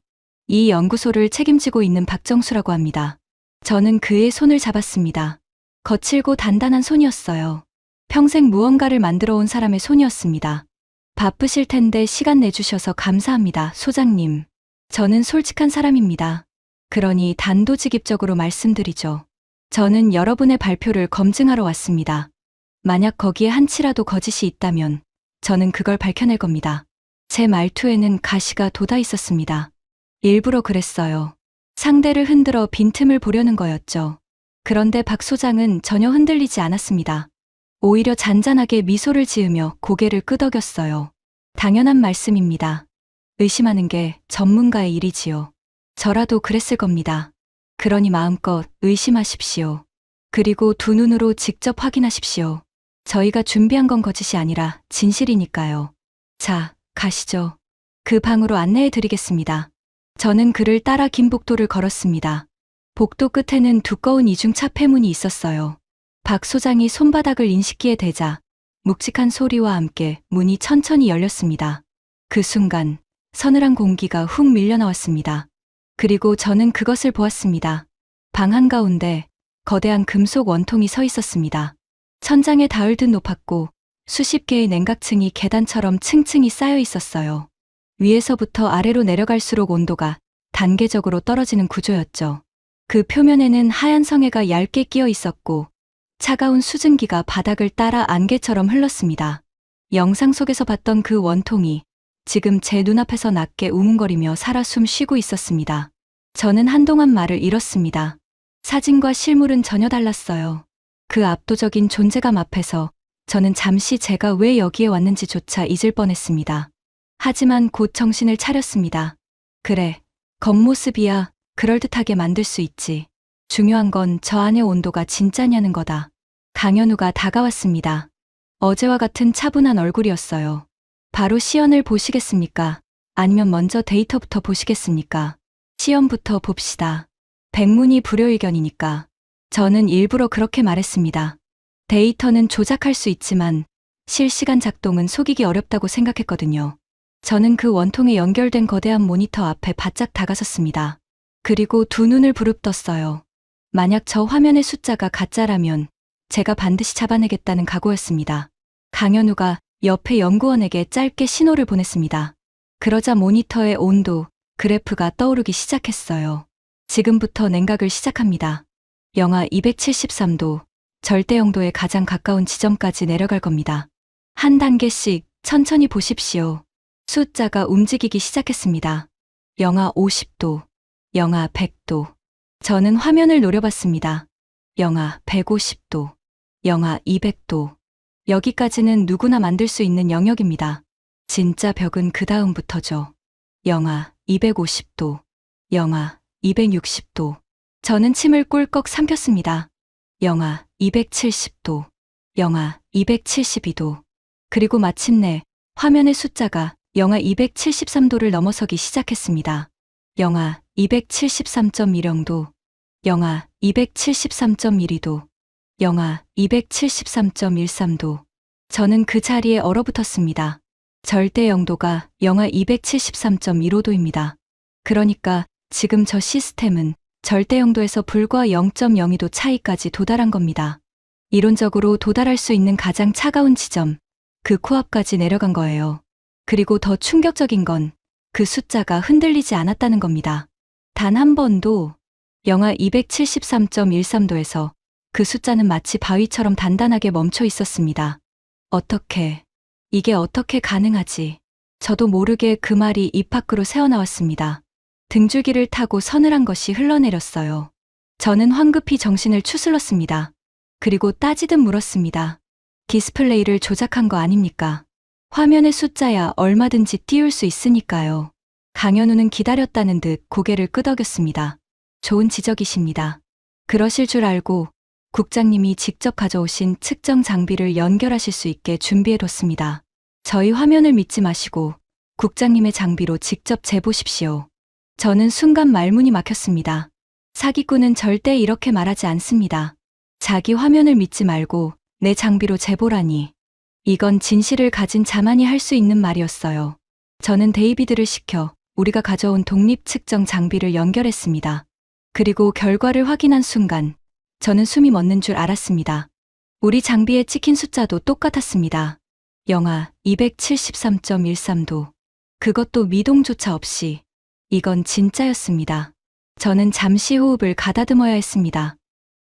이 연구소를 책임지고 있는 박정수라고 합니다. 저는 그의 손을 잡았습니다. 거칠고 단단한 손이었어요. 평생 무언가를 만들어 온 사람의 손이었습니다. 바쁘실 텐데 시간 내주셔서 감사합니다, 소장님. 저는 솔직한 사람입니다. 그러니 단도직입적으로 말씀드리죠. 저는 여러분의 발표를 검증하러 왔습니다. 만약 거기에 한치라도 거짓이 있다면 저는 그걸 밝혀낼 겁니다. 제 말투에는 가시가 돋아 있었습니다. 일부러 그랬어요. 상대를 흔들어 빈틈을 보려는 거였죠. 그런데 박 소장은 전혀 흔들리지 않았습니다. 오히려 잔잔하게 미소를 지으며 고개를 끄덕였어요. 당연한 말씀입니다. 의심하는 게 전문가의 일이지요. 저라도 그랬을 겁니다. 그러니 마음껏 의심하십시오. 그리고 두 눈으로 직접 확인하십시오. 저희가 준비한 건 거짓이 아니라 진실이니까요. 자, 가시죠. 그 방으로 안내해 드리겠습니다. 저는 그를 따라 긴 복도를 걸었습니다. 복도 끝에는 두꺼운 이중차 폐문이 있었어요. 박 소장이 손바닥을 인식기에 대자 묵직한 소리와 함께 문이 천천히 열렸습니다. 그 순간 서늘한 공기가 훅 밀려나왔습니다. 그리고 저는 그것을 보았습니다. 방 한가운데 거대한 금속 원통이 서 있었습니다. 천장에 닿을 듯 높았고 수십 개의 냉각층이 계단처럼 층층이 쌓여 있었어요. 위에서부터 아래로 내려갈수록 온도가 단계적으로 떨어지는 구조였죠. 그 표면에는 하얀 성에가 얇게 끼어 있었고 차가운 수증기가 바닥을 따라 안개처럼 흘렀습니다. 영상 속에서 봤던 그 원통이 지금 제 눈앞에서 낮게 우문거리며 살아 숨 쉬고 있었습니다. 저는 한동안 말을 잃었습니다. 사진과 실물은 전혀 달랐어요. 그 압도적인 존재감 앞에서 저는 잠시 제가 왜 여기에 왔는지조차 잊을 뻔했습니다. 하지만 곧 정신을 차렸습니다. 그래, 겉모습이야 그럴듯하게 만들 수 있지. 중요한 건 저 안의 온도가 진짜냐는 거다. 강현우가 다가왔습니다. 어제와 같은 차분한 얼굴이었어요. 바로 시연을 보시겠습니까? 아니면 먼저 데이터부터 보시겠습니까? 시연부터 봅시다. 백문이 불여일견이니까. 저는 일부러 그렇게 말했습니다. 데이터는 조작할 수 있지만 실시간 작동은 속이기 어렵다고 생각했거든요. 저는 그 원통에 연결된 거대한 모니터 앞에 바짝 다가섰습니다. 그리고 두 눈을 부릅떴어요. 만약 저 화면의 숫자가 가짜라면 제가 반드시 잡아내겠다는 각오였습니다. 강현우가 옆에 연구원에게 짧게 신호를 보냈습니다. 그러자 모니터의 온도, 그래프가 떠오르기 시작했어요. 지금부터 냉각을 시작합니다. 영하 273도, 절대 영도에 가장 가까운 지점까지 내려갈 겁니다. 한 단계씩 천천히 보십시오. 숫자가 움직이기 시작했습니다. 영하 50도, 영하 100도. 저는 화면을 노려봤습니다. 영하 150도, 영하 200도. 여기까지는 누구나 만들 수 있는 영역입니다. 진짜 벽은 그 다음부터죠. 영하 250도, 영하 260도. 저는 침을 꿀꺽 삼켰습니다. 영하 270도, 영하 272도. 그리고 마침내 화면의 숫자가 영하 273도를 넘어서기 시작했습니다. 영하 273.1영도, 영하 273.12도, 영하 273.13도. 저는 그 자리에 얼어붙었습니다. 절대 영도가 영하 273.15도입니다. 그러니까 지금 저 시스템은 절대 영도에서 불과 0.02도 차이까지 도달한 겁니다. 이론적으로 도달할 수 있는 가장 차가운 지점, 그 코앞까지 내려간 거예요. 그리고 더 충격적인 건 그 숫자가 흔들리지 않았다는 겁니다. 단 한 번도 영하 273.13도에서 그 숫자는 마치 바위처럼 단단하게 멈춰 있었습니다. 이게 어떻게 가능하지? 저도 모르게 그 말이 입 밖으로 새어나왔습니다. 등줄기를 타고 서늘한 것이 흘러내렸어요. 저는 황급히 정신을 추슬렀습니다. 그리고 따지듯 물었습니다. 디스플레이를 조작한 거 아닙니까? 화면의 숫자야 얼마든지 띄울 수 있으니까요. 강현우는 기다렸다는 듯 고개를 끄덕였습니다. 좋은 지적이십니다. 그러실 줄 알고 국장님이 직접 가져오신 측정 장비를 연결하실 수 있게 준비해뒀습니다. 저희 화면을 믿지 마시고 국장님의 장비로 직접 재보십시오. 저는 순간 말문이 막혔습니다. 사기꾼은 절대 이렇게 말하지 않습니다. 자기 화면을 믿지 말고 내 장비로 재보라니. 이건 진실을 가진 자만이 할 수 있는 말이었어요. 저는 데이비드를 시켜 우리가 가져온 독립 측정 장비를 연결했습니다. 그리고 결과를 확인한 순간 저는 숨이 멎는 줄 알았습니다. 우리 장비에 찍힌 숫자도 똑같았습니다. 영하 273.13도. 그것도 미동조차 없이. 이건 진짜였습니다. 저는 잠시 호흡을 가다듬어야 했습니다.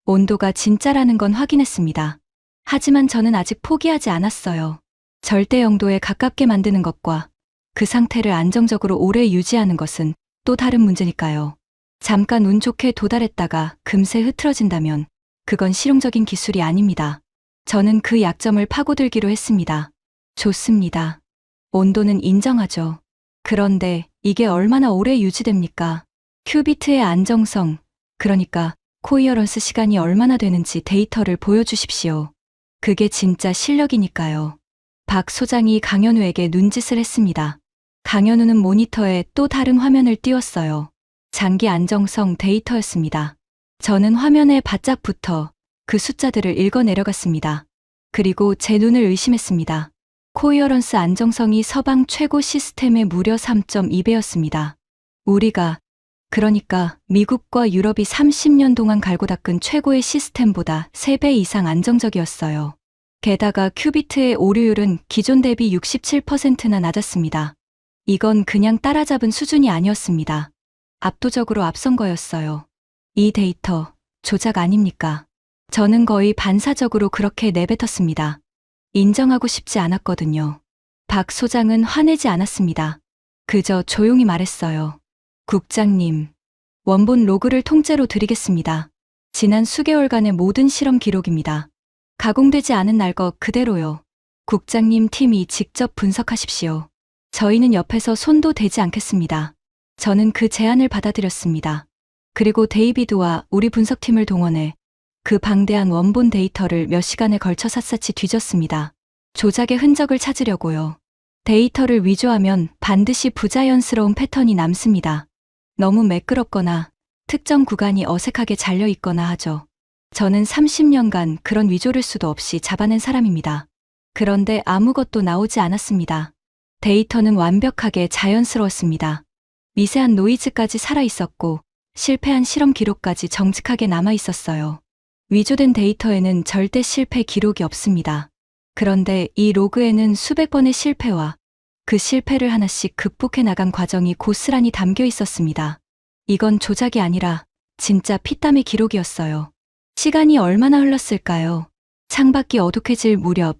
온도가 진짜라는 건 확인했습니다. 하지만 저는 아직 포기하지 않았어요. 절대 영도에 가깝게 만드는 것과 그 상태를 안정적으로 오래 유지하는 것은 또 다른 문제니까요. 잠깐 운 좋게 도달했다가 금세 흐트러진다면 그건 실용적인 기술이 아닙니다. 저는 그 약점을 파고들기로 했습니다. 좋습니다. 온도는 인정하죠. 그런데 이게 얼마나 오래 유지됩니까? 큐비트의 안정성, 그러니까 코이어런스 시간이 얼마나 되는지 데이터를 보여주십시오. 그게 진짜 실력이니까요. 박 소장이 강현우에게 눈짓을 했습니다. 강현우는 모니터에 또 다른 화면을 띄웠어요. 장기 안정성 데이터였습니다. 저는 화면에 바짝 붙어 그 숫자들을 읽어 내려갔습니다. 그리고 제 눈을 의심했습니다. 코이어런스 안정성이 서방 최고 시스템의 무려 3.2배였습니다. 그러니까 미국과 유럽이 30년 동안 갈고 닦은 최고의 시스템보다 3배 이상 안정적이었어요. 게다가 큐비트의 오류율은 기존 대비 67%나 낮았습니다. 이건 그냥 따라잡은 수준이 아니었습니다. 압도적으로 앞선 거였어요. 이 데이터, 조작 아닙니까? 저는 거의 반사적으로 그렇게 내뱉었습니다. 인정하고 싶지 않았거든요. 박 소장은 화내지 않았습니다. 그저 조용히 말했어요. 국장님, 원본 로그를 통째로 드리겠습니다. 지난 수개월간의 모든 실험 기록입니다. 가공되지 않은 날 것 그대로요. 국장님 팀이 직접 분석하십시오. 저희는 옆에서 손도 대지 않겠습니다. 저는 그 제안을 받아들였습니다. 그리고 데이비드와 우리 분석팀을 동원해 그 방대한 원본 데이터를 몇 시간에 걸쳐 샅샅이 뒤졌습니다. 조작의 흔적을 찾으려고요. 데이터를 위조하면 반드시 부자연스러운 패턴이 남습니다. 너무 매끄럽거나 특정 구간이 어색하게 잘려 있거나 하죠. 저는 30년간 그런 위조를 수도 없이 잡아낸 사람입니다. 그런데 아무것도 나오지 않았습니다. 데이터는 완벽하게 자연스러웠습니다. 미세한 노이즈까지 살아있었고 실패한 실험 기록까지 정직하게 남아있었어요. 위조된 데이터에는 절대 실패 기록이 없습니다. 그런데 이 로그에는 수백 번의 실패와 그 실패를 하나씩 극복해 나간 과정이 고스란히 담겨 있었습니다. 이건 조작이 아니라 진짜 피땀의 기록이었어요. 시간이 얼마나 흘렀을까요? 창밖이 어둑해질 무렵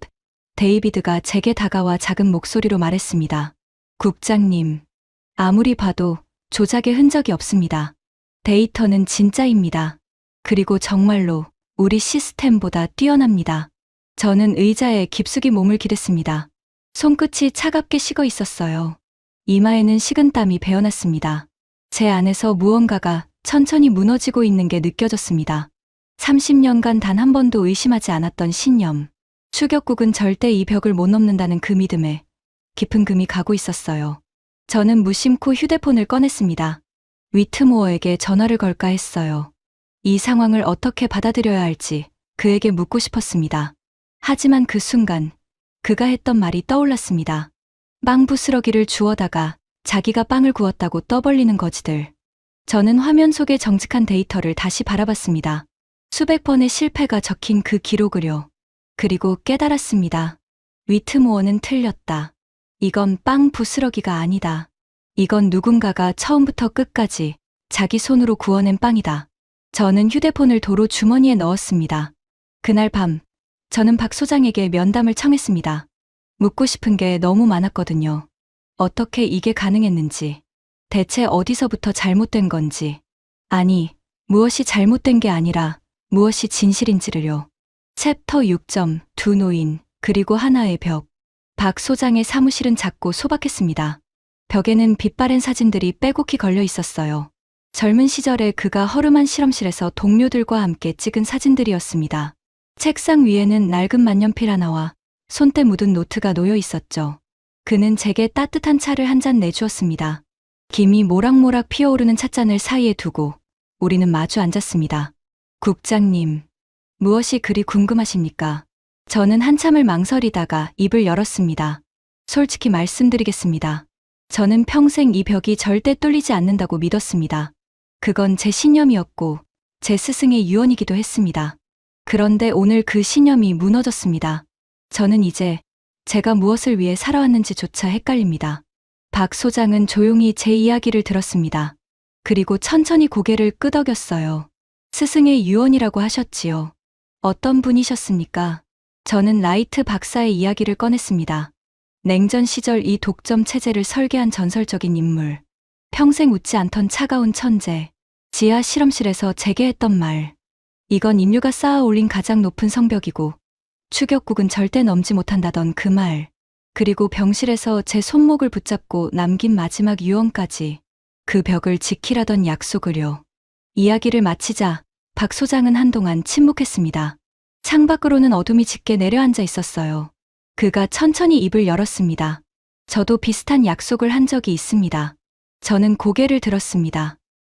데이비드가 제게 다가와 작은 목소리로 말했습니다. 국장님, 아무리 봐도 조작의 흔적이 없습니다. 데이터는 진짜입니다. 그리고 정말로 우리 시스템보다 뛰어납니다. 저는 의자에 깊숙이 몸을 기댔습니다. 손끝이 차갑게 식어 있었어요. 이마에는 식은땀이 배어났습니다. 제 안에서 무언가가 천천히 무너지고 있는 게 느껴졌습니다. 30년간 단 한 번도 의심하지 않았던 신념. 추격국은 절대 이 벽을 못 넘는다는 그 믿음에 깊은 금이 가고 있었어요. 저는 무심코 휴대폰을 꺼냈습니다. 위트모어에게 전화를 걸까 했어요. 이 상황을 어떻게 받아들여야 할지 그에게 묻고 싶었습니다. 하지만 그 순간 그가 했던 말이 떠올랐습니다. 빵 부스러기를 주워다가 자기가 빵을 구웠다고 떠벌리는 거지들. 저는 화면 속의 정직한 데이터를 다시 바라봤습니다. 수백 번의 실패가 적힌 그 기록을요. 그리고 깨달았습니다. 위트모어는 틀렸다. 이건 빵 부스러기가 아니다. 이건 누군가가 처음부터 끝까지 자기 손으로 구워낸 빵이다. 저는 휴대폰을 도로 주머니에 넣었습니다. 그날 밤, 저는 박 소장에게 면담을 청했습니다. 묻고 싶은 게 너무 많았거든요. 어떻게 이게 가능했는지, 대체 어디서부터 잘못된 건지, 아니, 무엇이 잘못된 게 아니라 무엇이 진실인지를요. 챕터 6점, 두 노인, 그리고 하나의 벽. 박 소장의 사무실은 작고 소박했습니다. 벽에는 빛바랜 사진들이 빼곡히 걸려 있었어요. 젊은 시절에 그가 허름한 실험실에서 동료들과 함께 찍은 사진들이었습니다. 책상 위에는 낡은 만년필 하나와 손때 묻은 노트가 놓여 있었죠. 그는 제게 따뜻한 차를 한 잔 내주었습니다. 김이 모락모락 피어오르는 찻잔을 사이에 두고 우리는 마주 앉았습니다. 국장님, 무엇이 그리 궁금하십니까? 저는 한참을 망설이다가 입을 열었습니다. 솔직히 말씀드리겠습니다. 저는 평생 이 벽이 절대 뚫리지 않는다고 믿었습니다. 그건 제 신념이었고 제 스승의 유언이기도 했습니다. 그런데 오늘 그 신념이 무너졌습니다. 저는 이제 제가 무엇을 위해 살아왔는지조차 헷갈립니다. 박 소장은 조용히 제 이야기를 들었습니다. 그리고 천천히 고개를 끄덕였어요. 스승의 유언이라고 하셨지요. 어떤 분이셨습니까? 저는 라이트 박사의 이야기를 꺼냈습니다. 냉전 시절 이 독점 체제를 설계한 전설적인 인물. 평생 웃지 않던 차가운 천재. 지하 실험실에서 제게 했던 말. 이건 인류가 쌓아 올린 가장 높은 성벽이고 추격국은 절대 넘지 못한다던 그 말. 그리고 병실에서 제 손목을 붙잡고 남긴 마지막 유언까지. 그 벽을 지키라던 약속을요. 이야기를 마치자 박 소장은 한동안 침묵했습니다. 창밖으로는 어둠이 짙게 내려앉아 있었어요. 그가 천천히 입을 열었습니다. 저도 비슷한 약속을 한 적이 있습니다. 저는 고개를 들었습니다.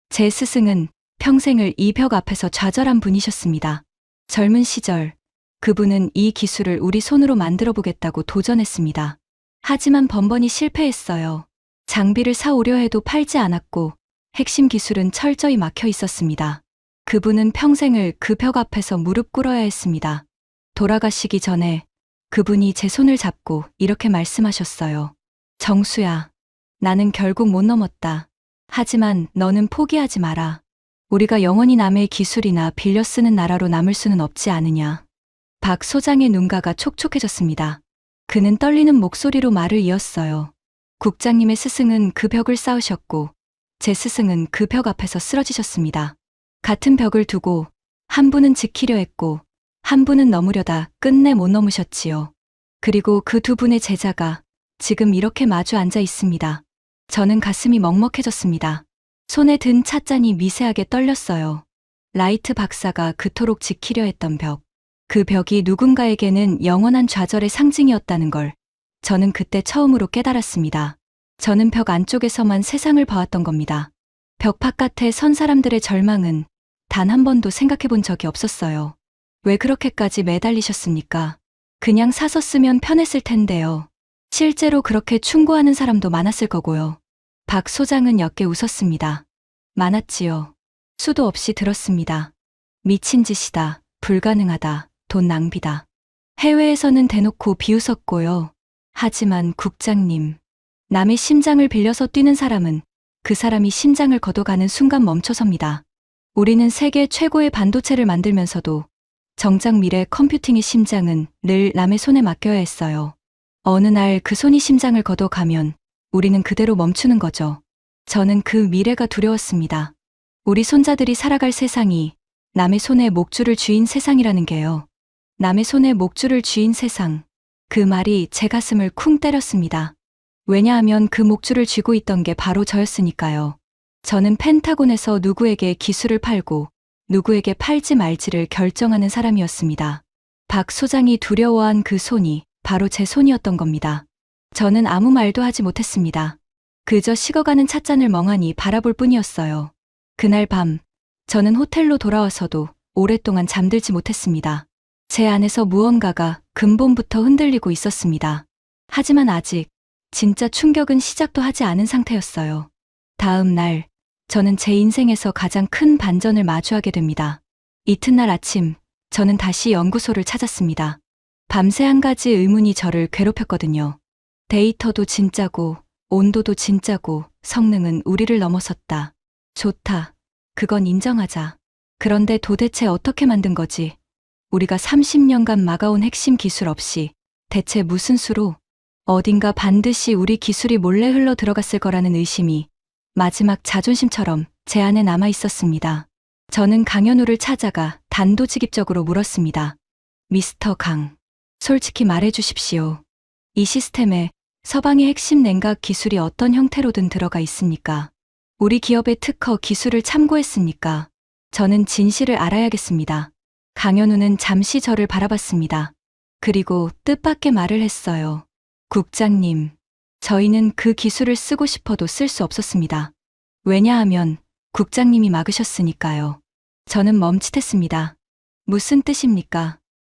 제 스승은 평생을 이 벽 앞에서 좌절한 분이셨습니다. 젊은 시절, 그분은 이 기술을 우리 손으로 만들어 보겠다고 도전했습니다. 하지만 번번이 실패했어요. 장비를 사오려 해도 팔지 않았고 핵심 기술은 철저히 막혀 있었습니다. 그분은 평생을 그 벽 앞에서 무릎 꿇어야 했습니다. 돌아가시기 전에 그분이 제 손을 잡고 이렇게 말씀하셨어요. 정수야, 나는 결국 못 넘었다. 하지만 너는 포기하지 마라. 우리가 영원히 남의 기술이나 빌려 쓰는 나라로 남을 수는 없지 않으냐. 박 소장의 눈가가 촉촉해졌습니다. 그는 떨리는 목소리로 말을 이었어요. 국장님의 스승은 그 벽을 쌓으셨고 제 스승은 그 벽 앞에서 쓰러지셨습니다. 같은 벽을 두고 한 분은 지키려 했고 한 분은 넘으려다 끝내 못 넘으셨지요. 그리고 그 두 분의 제자가 지금 이렇게 마주 앉아 있습니다. 저는 가슴이 먹먹해졌습니다. 손에 든 찻잔이 미세하게 떨렸어요. 라이트 박사가 그토록 지키려 했던 벽. 그 벽이 누군가에게는 영원한 좌절의 상징이었다는 걸 저는 그때 처음으로 깨달았습니다. 저는 벽 안쪽에서만 세상을 봐왔던 겁니다. 벽 바깥에 선 사람들의 절망은 단 한 번도 생각해 본 적이 없었어요. 왜 그렇게까지 매달리셨습니까? 그냥 사서 쓰면 편했을 텐데요. 실제로 그렇게 충고하는 사람도 많았을 거고요. 박 소장은 옅게 웃었습니다. 많았지요. 수도 없이 들었습니다. 미친 짓이다. 불가능하다. 돈 낭비다. 해외에서는 대놓고 비웃었고요. 하지만 국장님, 남의 심장을 빌려서 뛰는 사람은 그 사람이 심장을 걷어가는 순간 멈춰섭니다. 우리는 세계 최고의 반도체를 만들면서도 정작 미래 컴퓨팅의 심장은 늘 남의 손에 맡겨야 했어요. 어느 날 그 손이 심장을 걷어가면 우리는 그대로 멈추는 거죠. 저는 그 미래가 두려웠습니다. 우리 손자들이 살아갈 세상이 남의 손에 목줄을 쥐인 세상이라는 게요. 남의 손에 목줄을 쥐인 세상. 그 말이 제 가슴을 쿵 때렸습니다. 왜냐하면 그 목줄을 쥐고 있던 게 바로 저였으니까요. 저는 펜타곤에서 누구에게 기술을 팔고 누구에게 팔지 말지를 결정하는 사람이었습니다. 박 소장이 두려워한 그 손이 바로 제 손이었던 겁니다. 저는 아무 말도 하지 못했습니다. 그저 식어가는 찻잔을 멍하니 바라볼 뿐이었어요. 그날 밤, 저는 호텔로 돌아와서도 오랫동안 잠들지 못했습니다. 제 안에서 무언가가 근본부터 흔들리고 있었습니다. 하지만 아직 진짜 충격은 시작도 하지 않은 상태였어요. 다음 날, 저는 제 인생에서 가장 큰 반전을 마주하게 됩니다. 이튿날 아침, 저는 다시 연구소를 찾았습니다. 밤새 한 가지 의문이 저를 괴롭혔거든요. 데이터도 진짜고, 온도도 진짜고, 성능은 우리를 넘어섰다. 좋다. 그건 인정하자. 그런데 도대체 어떻게 만든 거지? 우리가 30년간 막아온 핵심 기술 없이 대체 무슨 수로? 어딘가 반드시 우리 기술이 몰래 흘러 들어갔을 거라는 의심이 마지막 자존심처럼 제 안에 남아 있었습니다. 저는 강현우를 찾아가 단도직입적으로 물었습니다. 미스터 강, 솔직히 말해 주십시오. 이 시스템에 서방의 핵심 냉각 기술이 어떤 형태로든 들어가 있습니까? 우리 기업의 특허 기술을 참고했습니까? 저는 진실을 알아야겠습니다. 강현우는 잠시 저를 바라봤습니다. 그리고 뜻밖의 말을 했어요. 국장님, 저희는 그 기술을 쓰고 싶어도 쓸 수 없었습니다. 왜냐하면 국장님이 막으셨으니까요. 저는 멈칫했습니다. 무슨 뜻입니까?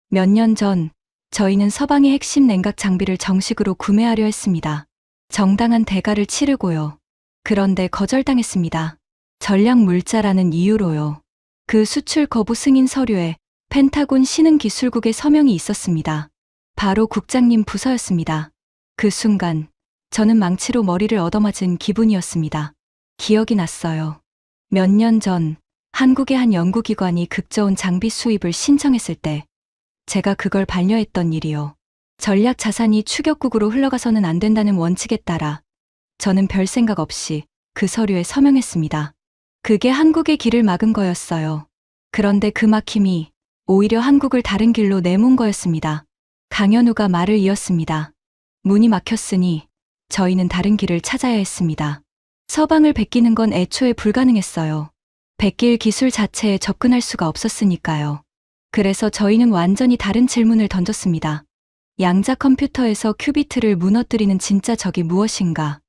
몇 년 전 저희는 서방의 핵심 냉각 장비를 정식으로 구매하려 했습니다. 정당한 대가를 치르고요. 그런데 거절당했습니다. 전략 물자라는 이유로요. 그 수출 거부 승인 서류에 펜타곤 신흥기술국의 서명이 있었습니다. 바로 국장님 부서였습니다. 그 순간 저는 망치로 머리를 얻어맞은 기분이었습니다. 기억이 났어요. 몇 년 전 한국의 한 연구기관이 극저온 장비 수입을 신청했을 때 제가 그걸 반려했던 일이요. 전략 자산이 추격국으로 흘러가서는 안 된다는 원칙에 따라 저는 별 생각 없이 그 서류에 서명했습니다. 그게 한국의 길을 막은 거였어요. 그런데 그 막힘이 오히려 한국을 다른 길로 내몬 거였습니다. 강현우가 말을 이었습니다. 문이 막혔으니 저희는 다른 길을 찾아야 했습니다. 서방을 베끼는 건 애초에 불가능했어요. 베낄 기술 자체에 접근할 수가 없었으니까요. 그래서 저희는 완전히 다른 질문을 던졌습니다. 양자 컴퓨터에서 큐비트를 무너뜨리는 진짜 적이 무엇인가?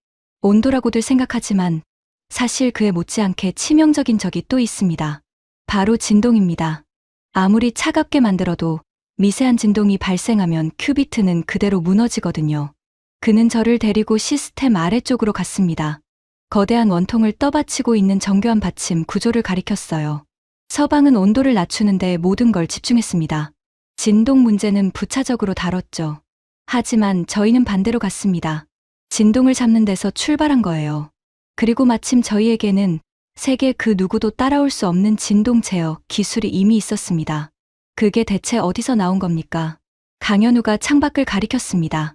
온도라고들 생각하지만 사실 그에 못지않게 치명적인 적이 또 있습니다. 바로 진동입니다. 아무리 차갑게 만들어도 미세한 진동이 발생하면 큐비트는 그대로 무너지거든요. 그는 저를 데리고 시스템 아래쪽으로 갔습니다. 거대한 원통을 떠받치고 있는 정교한 받침 구조를 가리켰어요. 서방은 온도를 낮추는데 모든 걸 집중했습니다. 진동 문제는 부차적으로 다뤘죠. 하지만 저희는 반대로 갔습니다. 진동을 잡는 데서 출발한 거예요. 그리고 마침 저희에게는 세계 그 누구도 따라올 수 없는 진동 제어 기술이 이미 있었습니다. 그게 대체 어디서 나온 겁니까? 강현우가 창밖을 가리켰습니다.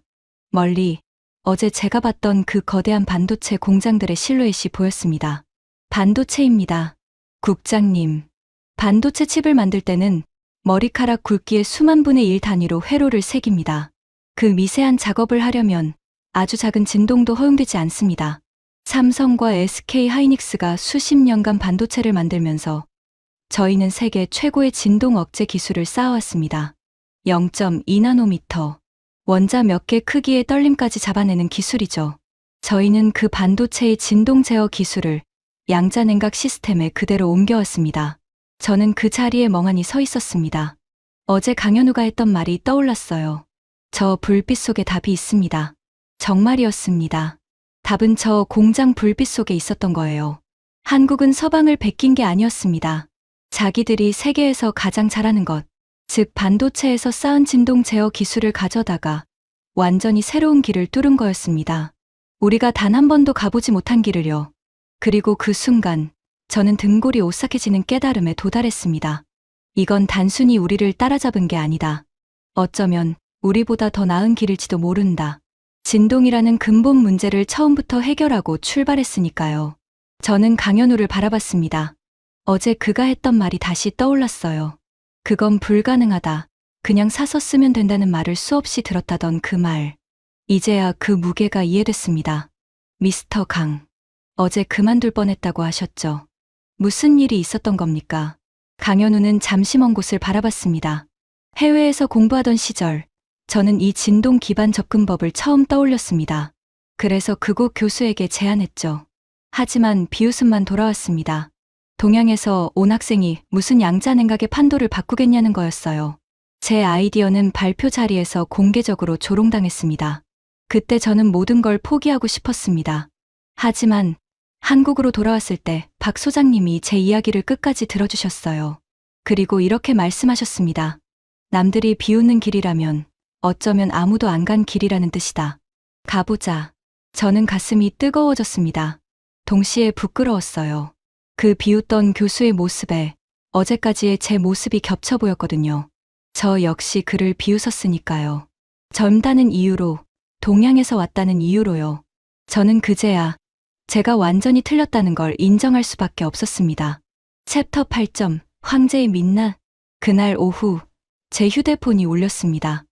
멀리 어제 제가 봤던 그 거대한 반도체 공장들의 실루엣이 보였습니다. 반도체입니다. 국장님, 반도체 칩을 만들 때는 머리카락 굵기의 수만 분의 1 단위로 회로를 새깁니다. 그 미세한 작업을 하려면 아주 작은 진동도 허용되지 않습니다. 삼성과 SK 하이닉스가 수십 년간 반도체를 만들면서 저희는 세계 최고의 진동 억제 기술을 쌓아왔습니다. 0.2나노미터. 원자 몇 개 크기의 떨림까지 잡아내는 기술이죠. 저희는 그 반도체의 진동 제어 기술을 양자 냉각 시스템에 그대로 옮겨왔습니다. 저는 그 자리에 멍하니 서 있었습니다. 어제 강현우가 했던 말이 떠올랐어요. 저 불빛 속에 답이 있습니다. 정말이었습니다. 답은 저 공장 불빛 속에 있었던 거예요. 한국은 서방을 베낀 게 아니었습니다. 자기들이 세계에서 가장 잘하는 것, 즉 반도체에서 쌓은 진동 제어 기술을 가져다가 완전히 새로운 길을 뚫은 거였습니다. 우리가 단 한 번도 가보지 못한 길을요. 그리고 그 순간 저는 등골이 오싹해지는 깨달음에 도달했습니다. 이건 단순히 우리를 따라잡은 게 아니다. 어쩌면 우리보다 더 나은 길일지도 모른다. 진동이라는 근본 문제를 처음부터 해결하고 출발했으니까요. 저는 강현우를 바라봤습니다. 어제 그가 했던 말이 다시 떠올랐어요. 그건 불가능하다. 그냥 사서 쓰면 된다는 말을 수없이 들었다던 그 말. 이제야 그 무게가 이해됐습니다. 미스터 강. 어제 그만둘 뻔했다고 하셨죠. 무슨 일이 있었던 겁니까? 강현우는 잠시 먼 곳을 바라봤습니다. 해외에서 공부하던 시절, 저는 이 진동 기반 접근법을 처음 떠올렸습니다. 그래서 그곳 교수에게 제안했죠. 하지만 비웃음만 돌아왔습니다. 동양에서 온 학생이 무슨 양자 냉각의 판도를 바꾸겠냐는 거였어요. 제 아이디어는 발표 자리에서 공개적으로 조롱당했습니다. 그때 저는 모든 걸 포기하고 싶었습니다. 하지만 한국으로 돌아왔을 때 박 소장님이 제 이야기를 끝까지 들어주셨어요. 그리고 이렇게 말씀하셨습니다. 남들이 비웃는 길이라면 어쩌면 아무도 안 간 길이라는 뜻이다. 가보자. 저는 가슴이 뜨거워졌습니다. 동시에 부끄러웠어요. 그 비웃던 교수의 모습에 어제까지의 제 모습이 겹쳐 보였거든요. 저 역시 그를 비웃었으니까요. 젊다는 이유로, 동양에서 왔다는 이유로요. 저는 그제야 제가 완전히 틀렸다는 걸 인정할 수밖에 없었습니다. 챕터 8점, 황제의 민낯. 그날 오후 제 휴대폰이 울렸습니다.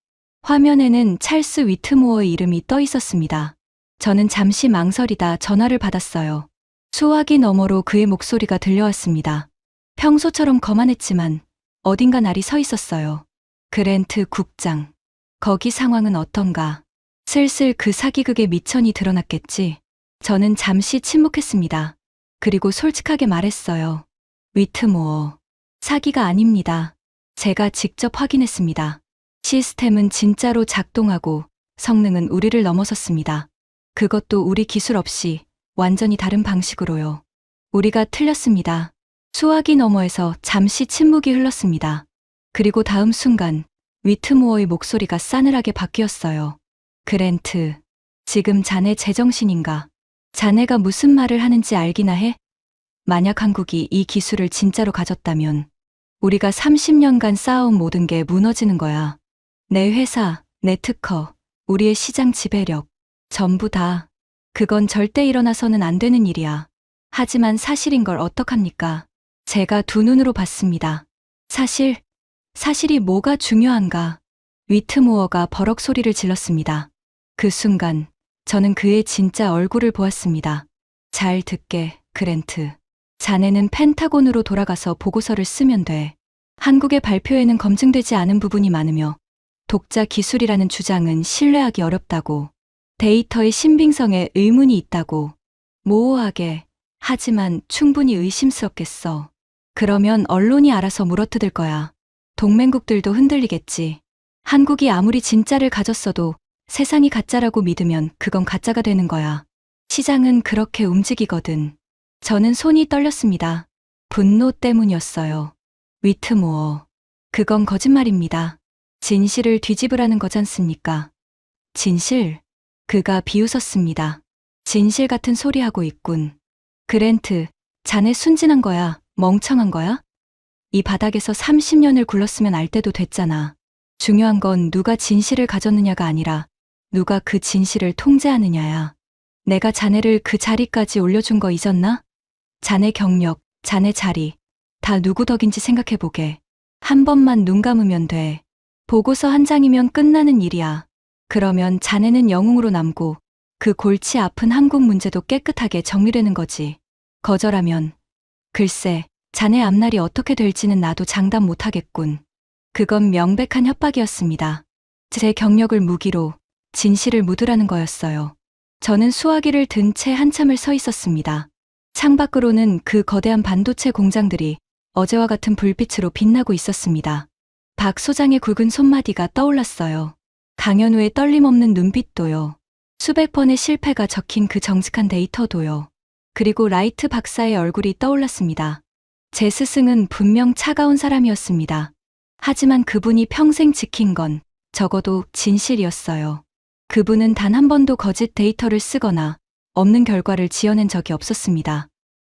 화면에는 찰스 위트모어의 이름이 떠 있었습니다. 저는 잠시 망설이다 전화를 받았어요. 수화기 너머로 그의 목소리가 들려왔습니다. 평소처럼 거만했지만 어딘가 날이 서 있었어요. 그랜트 국장. 거기 상황은 어떤가? 슬슬 그 사기극의 미천이 드러났겠지. 저는 잠시 침묵했습니다. 그리고 솔직하게 말했어요. 위트모어. 사기가 아닙니다. 제가 직접 확인했습니다. 시스템은 진짜로 작동하고 성능은 우리를 넘어섰습니다. 그것도 우리 기술 없이 완전히 다른 방식으로요. 우리가 틀렸습니다. 수화기 너머에서 잠시 침묵이 흘렀습니다. 그리고 다음 순간 위트모어의 목소리가 싸늘하게 바뀌었어요. 그랜트, 지금 자네 제정신인가? 자네가 무슨 말을 하는지 알기나 해? 만약 한국이 이 기술을 진짜로 가졌다면 우리가 30년간 쌓아온 모든 게 무너지는 거야. 내 회사, 내 특허, 우리의 시장 지배력, 전부 다. 그건 절대 일어나서는 안 되는 일이야. 하지만 사실인 걸 어떡합니까? 제가 두 눈으로 봤습니다. 사실이 뭐가 중요한가? 위트모어가 버럭 소리를 질렀습니다. 그 순간 저는 그의 진짜 얼굴을 보았습니다. 잘 듣게, 그랜트. 자네는 펜타곤으로 돌아가서 보고서를 쓰면 돼. 한국의 발표에는 검증되지 않은 부분이 많으며 독자 기술이라는 주장은 신뢰하기 어렵다고. 데이터의 신빙성에 의문이 있다고. 모호하게, 하지만 충분히 의심스럽겠어. 그러면 언론이 알아서 물어뜯을 거야. 동맹국들도 흔들리겠지. 한국이 아무리 진짜를 가졌어도 세상이 가짜라고 믿으면 그건 가짜가 되는 거야. 시장은 그렇게 움직이거든. 저는 손이 떨렸습니다. 분노 때문이었어요. 위트모어. 그건 거짓말입니다. 진실을 뒤집으라는 거잖습니까? 진실? 그가 비웃었습니다. 진실 같은 소리 하고 있군. 그랜트, 자네 순진한 거야? 멍청한 거야? 이 바닥에서 30년을 굴렀으면 알 때도 됐잖아. 중요한 건 누가 진실을 가졌느냐가 아니라 누가 그 진실을 통제하느냐야. 내가 자네를 그 자리까지 올려준 거 잊었나? 자네 경력, 자네 자리, 다 누구 덕인지 생각해보게. 한 번만 눈 감으면 돼. 보고서 한 장이면 끝나는 일이야. 그러면 자네는 영웅으로 남고 그 골치 아픈 한국 문제도 깨끗하게 정리되는 거지. 거절하면 글쎄, 자네 앞날이 어떻게 될지는 나도 장담 못하겠군. 그건 명백한 협박이었습니다. 제 경력을 무기로 진실을 묻으라는 거였어요. 저는 수화기를 든 채 한참을 서 있었습니다. 창밖으로는 그 거대한 반도체 공장들이 어제와 같은 불빛으로 빛나고 있었습니다. 박 소장의 굵은 손마디가 떠올랐어요. 강현우의 떨림 없는 눈빛도요. 수백 번의 실패가 적힌 그 정직한 데이터도요. 그리고 라이트 박사의 얼굴이 떠올랐습니다. 제 스승은 분명 차가운 사람이었습니다. 하지만 그분이 평생 지킨 건 적어도 진실이었어요. 그분은 단 한 번도 거짓 데이터를 쓰거나 없는 결과를 지어낸 적이 없었습니다.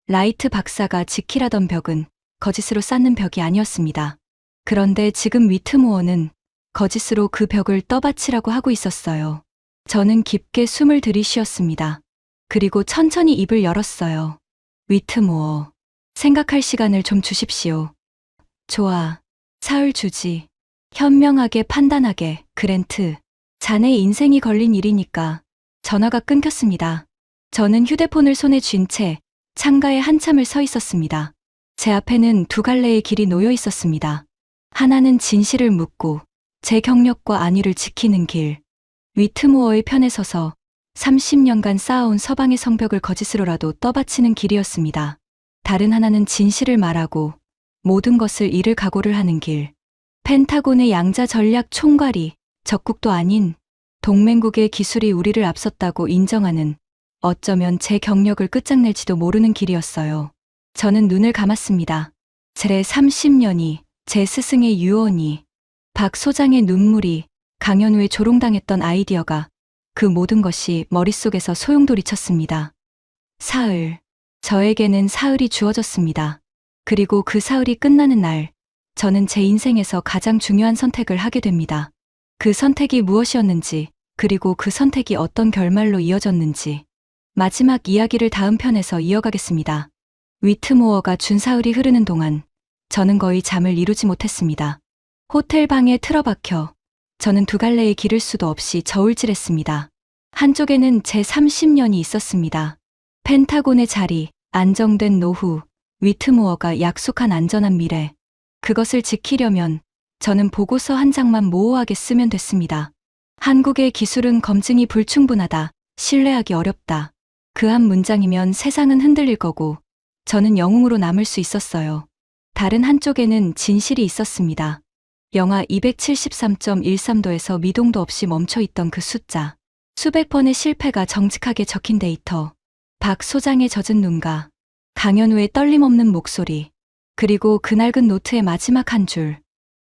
라이트 박사가 지키라던 벽은 거짓으로 쌓는 벽이 아니었습니다. 그런데 지금 위트모어는 거짓으로 그 벽을 떠받치라고 하고 있었어요. 저는 깊게 숨을 들이쉬었습니다. 그리고 천천히 입을 열었어요. 위트모어, 생각할 시간을 좀 주십시오. 좋아. 사흘 주지. 현명하게 판단하게, 그랜트. 자네 인생이 걸린 일이니까. 전화가 끊겼습니다. 저는 휴대폰을 손에 쥔 채 창가에 한참을 서 있었습니다. 제 앞에는 두 갈래의 길이 놓여 있었습니다. 하나는 진실을 묻고 제 경력과 안위를 지키는 길. 위트모어의 편에 서서 30년간 쌓아온 서방의 성벽을 거짓으로라도 떠받치는 길이었습니다. 다른 하나는 진실을 말하고 모든 것을 잃을 각오를 하는 길. 펜타곤의 양자 전략 총괄이 적국도 아닌 동맹국의 기술이 우리를 앞섰다고 인정하는, 어쩌면 제 경력을 끝장낼지도 모르는 길이었어요. 저는 눈을 감았습니다. 제 30년이, 제 스승의 유언이, 박 소장의 눈물이, 강현우의 조롱당했던 아이디어가, 그 모든 것이 머릿속에서 소용돌이쳤습니다. 사흘. 저에게는 사흘이 주어졌습니다. 그리고 그 사흘이 끝나는 날, 저는 제 인생에서 가장 중요한 선택을 하게 됩니다. 그 선택이 무엇이었는지, 그리고 그 선택이 어떤 결말로 이어졌는지. 마지막 이야기를 다음 편에서 이어가겠습니다. 위트모어가 준 사흘이 흐르는 동안 저는 거의 잠을 이루지 못했습니다. 호텔 방에 틀어박혀 저는 두 갈래의 길을 수도 없이 저울질했습니다. 한쪽에는 제 30년이 있었습니다. 펜타곤의 자리, 안정된 노후, 위트모어가 약속한 안전한 미래. 그것을 지키려면 저는 보고서 한 장만 모호하게 쓰면 됐습니다. 한국의 기술은 검증이 불충분하다, 신뢰하기 어렵다. 그 한 문장이면 세상은 흔들릴 거고 저는 영웅으로 남을 수 있었어요. 다른 한쪽에는 진실이 있었습니다. 영하 273.13도에서 미동도 없이 멈춰있던 그 숫자. 수백 번의 실패가 정직하게 적힌 데이터. 박 소장의 젖은 눈과 강현우의 떨림 없는 목소리. 그리고 그 낡은 노트의 마지막 한 줄.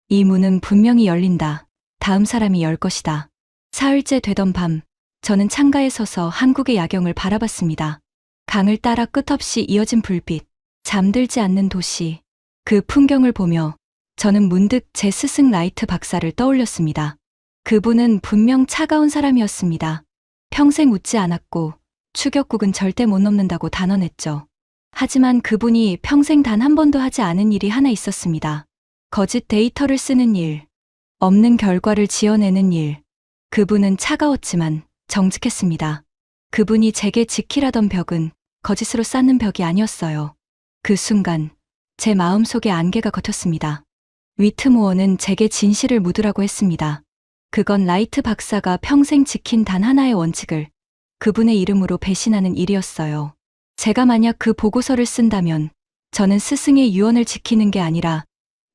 이 문은 분명히 열린다. 다음 사람이 열 것이다. 사흘째 되던 밤, 저는 창가에 서서 한국의 야경을 바라봤습니다. 강을 따라 끝없이 이어진 불빛, 잠들지 않는 도시. 그 풍경을 보며 저는 문득 제 스승 라이트 박사를 떠올렸습니다. 그분은 분명 차가운 사람이었습니다. 평생 웃지 않았고 추격국은 절대 못 넘는다고 단언했죠. 하지만 그분이 평생 단 한 번도 하지 않은 일이 하나 있었습니다. 거짓 데이터를 쓰는 일, 없는 결과를 지어내는 일. 그분은 차가웠지만 정직했습니다. 그분이 제게 지키라던 벽은 거짓으로 쌓는 벽이 아니었어요. 그 순간 제 마음속에 안개가 걷혔습니다. 위트모어는 제게 진실을 묻으라고 했습니다. 그건 라이트 박사가 평생 지킨 단 하나의 원칙을 그분의 이름으로 배신하는 일이었어요. 제가 만약 그 보고서를 쓴다면 저는 스승의 유언을 지키는 게 아니라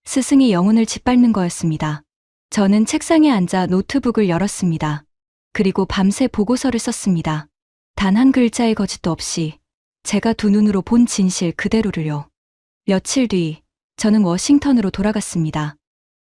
스승의 영혼을 짓밟는 거였습니다. 저는 책상에 앉아 노트북을 열었습니다. 그리고 밤새 보고서를 썼습니다. 단 한 글자의 거짓도 없이 제가 두 눈으로 본 진실 그대로를요. 며칠 뒤 저는 워싱턴으로 돌아갔습니다.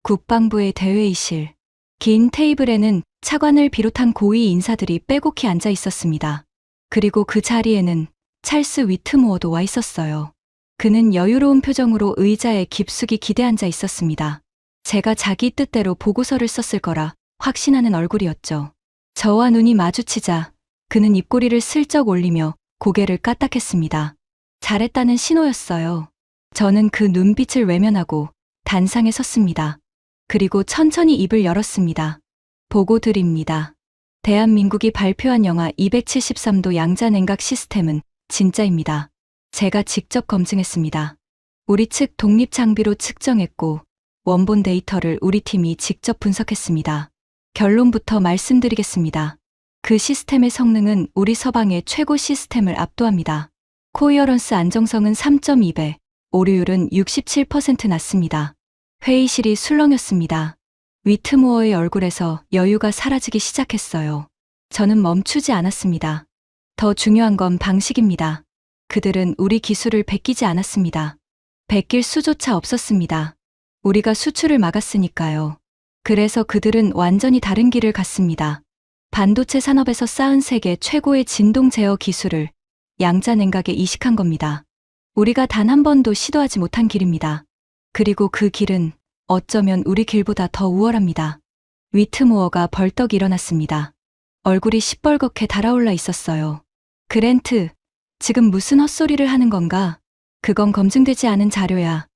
국방부의 대회의실. 긴 테이블에는 차관을 비롯한 고위 인사들이 빼곡히 앉아 있었습니다. 그리고 그 자리에는 찰스 위트모어도 와 있었어요. 그는 여유로운 표정으로 의자에 깊숙이 기대앉아 있었습니다. 제가 자기 뜻대로 보고서를 썼을 거라 확신하는 얼굴이었죠. 저와 눈이 마주치자 그는 입꼬리를 슬쩍 올리며 고개를 까딱했습니다. 잘했다는 신호였어요. 저는 그 눈빛을 외면하고 단상에 섰습니다. 그리고 천천히 입을 열었습니다. 보고 드립니다. 대한민국이 발표한 영하 273도 양자 냉각 시스템은 진짜입니다. 제가 직접 검증했습니다. 우리 측 독립 장비로 측정했고 원본 데이터를 우리 팀이 직접 분석했습니다. 결론부터 말씀드리겠습니다. 그 시스템의 성능은 우리 서방의 최고 시스템을 압도합니다. 코이어런스 안정성은 3.2배, 오류율은 67% 낮습니다. 회의실이 술렁였습니다. 위트모어의 얼굴에서 여유가 사라지기 시작했어요. 저는 멈추지 않았습니다. 더 중요한 건 방식입니다. 그들은 우리 기술을 베끼지 않았습니다. 베낄 수조차 없었습니다. 우리가 수출을 막았으니까요. 그래서 그들은 완전히 다른 길을 갔습니다. 반도체 산업에서 쌓은 세계 최고의 진동 제어 기술을 양자 냉각에 이식한 겁니다. 우리가 단 한 번도 시도하지 못한 길입니다. 그리고 그 길은 어쩌면 우리 길보다 더 우월합니다. 위트모어가 벌떡 일어났습니다. 얼굴이 시뻘겋게 달아올라 있었어요. 그랜트, 지금 무슨 헛소리를 하는 건가? 그건 검증되지 않은 자료야.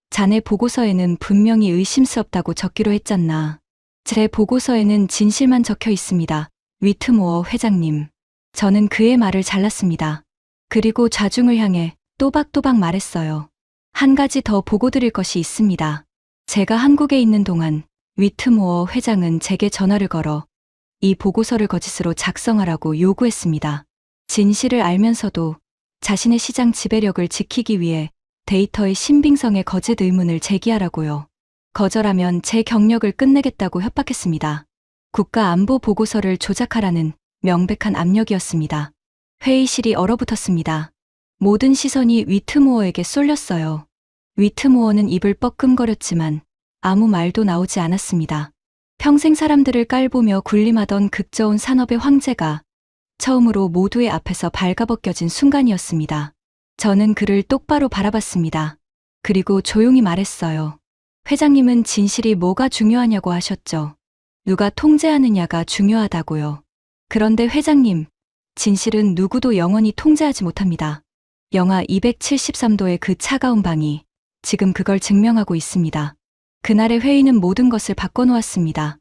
자네 보고서에는 분명히 의심스럽다고 적기로 했잖나. 제 보고서에는 진실만 적혀 있습니다. 위트모어 회장님. 저는 그의 말을 잘랐습니다. 그리고 좌중을 향해 또박또박 말했어요. 한 가지 더 보고 드릴 것이 있습니다. 제가 한국에 있는 동안 위트모어 회장은 제게 전화를 걸어 이 보고서를 거짓으로 작성하라고 요구했습니다. 진실을 알면서도 자신의 시장 지배력을 지키기 위해 데이터의 신빙성에 거짓 의문을 제기하라고요. 거절하면 제 경력을 끝내겠다고 협박했습니다. 국가안보보고서를 조작하라는 명백한 압력이었습니다. 회의실이 얼어붙었습니다. 모든 시선이 위트모어에게 쏠렸어요. 위트모어는 입을 뻐끔거렸지만 아무 말도 나오지 않았습니다. 평생 사람들을 깔보며 군림하던 극저온 산업의 황제가 처음으로 모두의 앞에서 발가벗겨진 순간이었습니다. 저는 그를 똑바로 바라봤습니다. 그리고 조용히 말했어요. 회장님은 진실이 뭐가 중요하냐고 하셨죠. 누가 통제하느냐가 중요하다고요. 그런데 회장님, 진실은 누구도 영원히 통제하지 못합니다. 영하 273도의 그 차가운 방이 지금 그걸 증명하고 있습니다. 그날의 회의는 모든 것을 바꿔놓았습니다.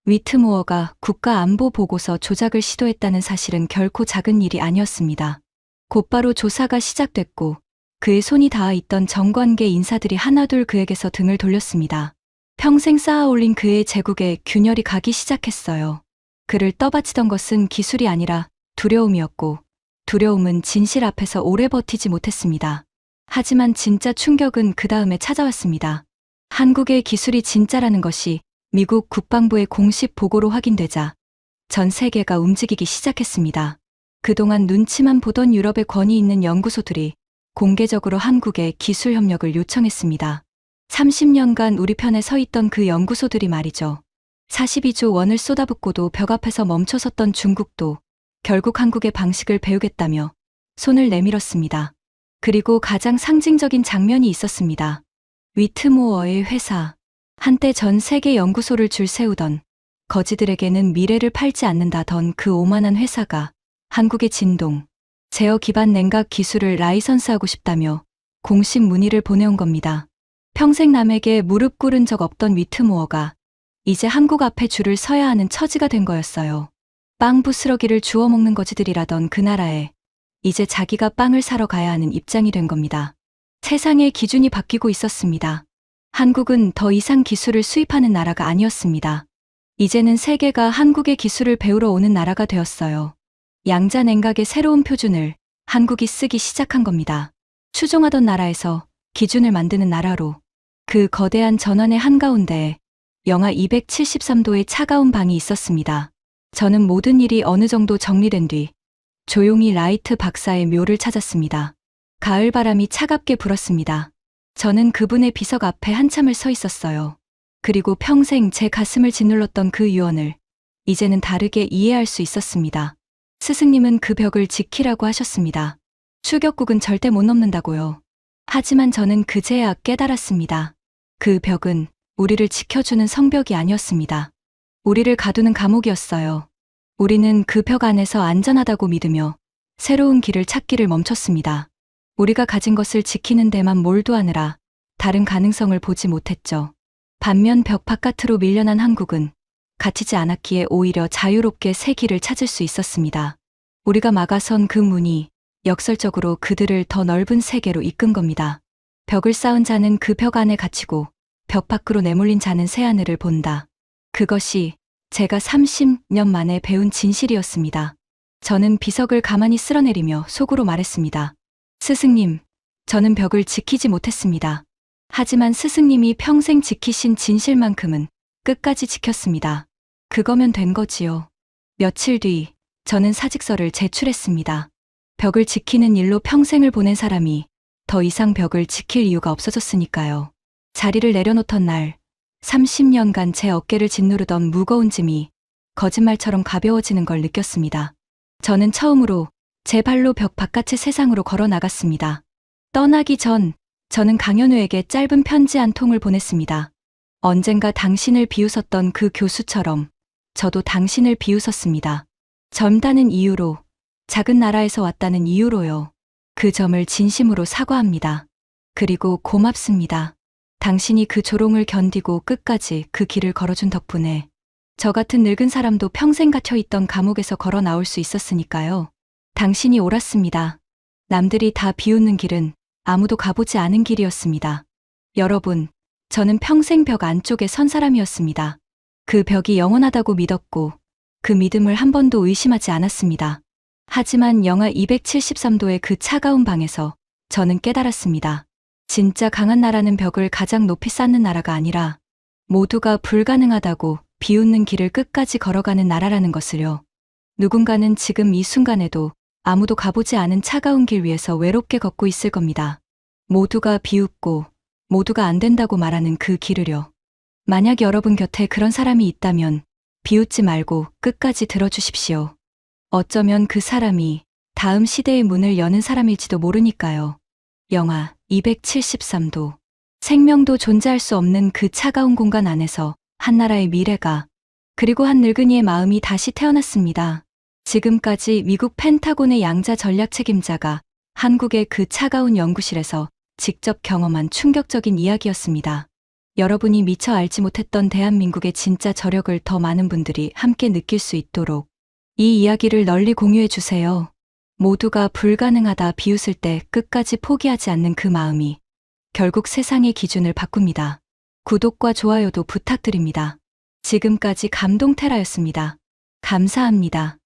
위트모어가 국가안보보고서 조작을 시도했다는 사실은 결코 작은 일이 아니었습니다. 곧바로 조사가 시작됐고 그의 손이 닿아 있던 정관계 인사들이 하나둘 그에게서 등을 돌렸습니다. 평생 쌓아올린 그의 제국에 균열이 가기 시작했어요. 그를 떠받치던 것은 기술이 아니라 두려움이었고 두려움은 진실 앞에서 오래 버티지 못했습니다. 하지만 진짜 충격은 그 다음에 찾아왔습니다. 한국의 기술이 진짜라는 것이 미국 국방부의 공식 보고로 확인되자 전 세계가 움직이기 시작했습니다. 그동안 눈치만 보던 유럽의 권위 있는 연구소들이 공개적으로 한국에 기술 협력을 요청했습니다. 30년간 우리 편에 서 있던 그 연구소들이 말이죠. 42조 원을 쏟아붓고도 벽 앞에서 멈춰섰던 중국도 결국 한국의 방식을 배우겠다며 손을 내밀었습니다. 그리고 가장 상징적인 장면이 있었습니다. 위트모어의 회사, 한때 전 세계 연구소를 줄 세우던 거지들에게는 미래를 팔지 않는다던 그 오만한 회사가 한국의 진동, 제어 기반 냉각 기술을 라이선스하고 싶다며 공식 문의를 보내온 겁니다. 평생 남에게 무릎 꿇은 적 없던 위트모어가 이제 한국 앞에 줄을 서야 하는 처지가 된 거였어요. 빵 부스러기를 주워 먹는 거지들이라던 그 나라에 이제 자기가 빵을 사러 가야 하는 입장이 된 겁니다. 세상의 기준이 바뀌고 있었습니다. 한국은 더 이상 기술을 수입하는 나라가 아니었습니다. 이제는 세계가 한국의 기술을 배우러 오는 나라가 되었어요. 양자 냉각의 새로운 표준을 한국이 쓰기 시작한 겁니다. 추종하던 나라에서 기준을 만드는 나라로 그 거대한 전환의 한가운데에 영하 273도의 차가운 방이 있었습니다. 저는 모든 일이 어느 정도 정리된 뒤 조용히 라이트 박사의 묘를 찾았습니다. 가을 바람이 차갑게 불었습니다. 저는 그분의 비석 앞에 한참을 서 있었어요. 그리고 평생 제 가슴을 짓눌렀던 그 유언을 이제는 다르게 이해할 수 있었습니다. 스승님은 그 벽을 지키라고 하셨습니다. 추격국은 절대 못 넘는다고요. 하지만 저는 그제야 깨달았습니다. 그 벽은 우리를 지켜주는 성벽이 아니었습니다. 우리를 가두는 감옥이었어요. 우리는 그 벽 안에서 안전하다고 믿으며 새로운 길을 찾기를 멈췄습니다. 우리가 가진 것을 지키는 데만 몰두하느라 다른 가능성을 보지 못했죠. 반면 벽 바깥으로 밀려난 한국은 갇히지 않았기에 오히려 자유롭게 새 길을 찾을 수 있었습니다. 우리가 막아선 그 문이 역설적으로 그들을 더 넓은 세계로 이끈 겁니다. 벽을 쌓은 자는 그 벽 안에 갇히고 벽 밖으로 내몰린 자는 새하늘을 본다. 그것이 제가 30년 만에 배운 진실이었습니다. 저는 비석을 가만히 쓸어내리며 속으로 말했습니다. 스승님, 저는 벽을 지키지 못했습니다. 하지만 스승님이 평생 지키신 진실만큼은 끝까지 지켰습니다. 그거면 된 거지요. 며칠 뒤 저는 사직서를 제출했습니다. 벽을 지키는 일로 평생을 보낸 사람이 더 이상 벽을 지킬 이유가 없어졌으니까요. 자리를 내려놓던 날 30년간 제 어깨를 짓누르던 무거운 짐이 거짓말처럼 가벼워지는 걸 느꼈습니다. 저는 처음으로 제 발로 벽 바깥의 세상으로 걸어 나갔습니다. 떠나기 전 저는 강현우에게 짧은 편지 한 통을 보냈습니다. 언젠가 당신을 비웃었던 그 교수처럼 저도 당신을 비웃었습니다. 젊다는 이유로, 작은 나라에서 왔다는 이유로요. 그 점을 진심으로 사과합니다. 그리고 고맙습니다. 당신이 그 조롱을 견디고 끝까지 그 길을 걸어준 덕분에 저 같은 늙은 사람도 평생 갇혀있던 감옥에서 걸어 나올 수 있었으니까요. 당신이 옳았습니다. 남들이 다 비웃는 길은 아무도 가보지 않은 길이었습니다. 여러분, 저는 평생 벽 안쪽에 선 사람이었습니다. 그 벽이 영원하다고 믿었고 그 믿음을 한 번도 의심하지 않았습니다. 하지만 영하 273도의 그 차가운 방에서 저는 깨달았습니다. 진짜 강한 나라는 벽을 가장 높이 쌓는 나라가 아니라 모두가 불가능하다고 비웃는 길을 끝까지 걸어가는 나라라는 것을요. 누군가는 지금 이 순간에도 아무도 가보지 않은 차가운 길 위에서 외롭게 걷고 있을 겁니다. 모두가 비웃고 모두가 안 된다고 말하는 그 길을요. 만약 여러분 곁에 그런 사람이 있다면 비웃지 말고 끝까지 들어주십시오. 어쩌면 그 사람이 다음 시대의 문을 여는 사람일지도 모르니까요. 영하 273도. 생명도 존재할 수 없는 그 차가운 공간 안에서 한 나라의 미래가, 그리고 한 늙은이의 마음이 다시 태어났습니다. 지금까지 미국 펜타곤의 양자 전략 책임자가 한국의 그 차가운 연구실에서 직접 경험한 충격적인 이야기였습니다. 여러분이 미처 알지 못했던 대한민국의 진짜 저력을 더 많은 분들이 함께 느낄 수 있도록 이 이야기를 널리 공유해 주세요. 모두가 불가능하다 비웃을 때 끝까지 포기하지 않는 그 마음이 결국 세상의 기준을 바꿉니다. 구독과 좋아요도 부탁드립니다. 지금까지 감동테라였습니다. 감사합니다.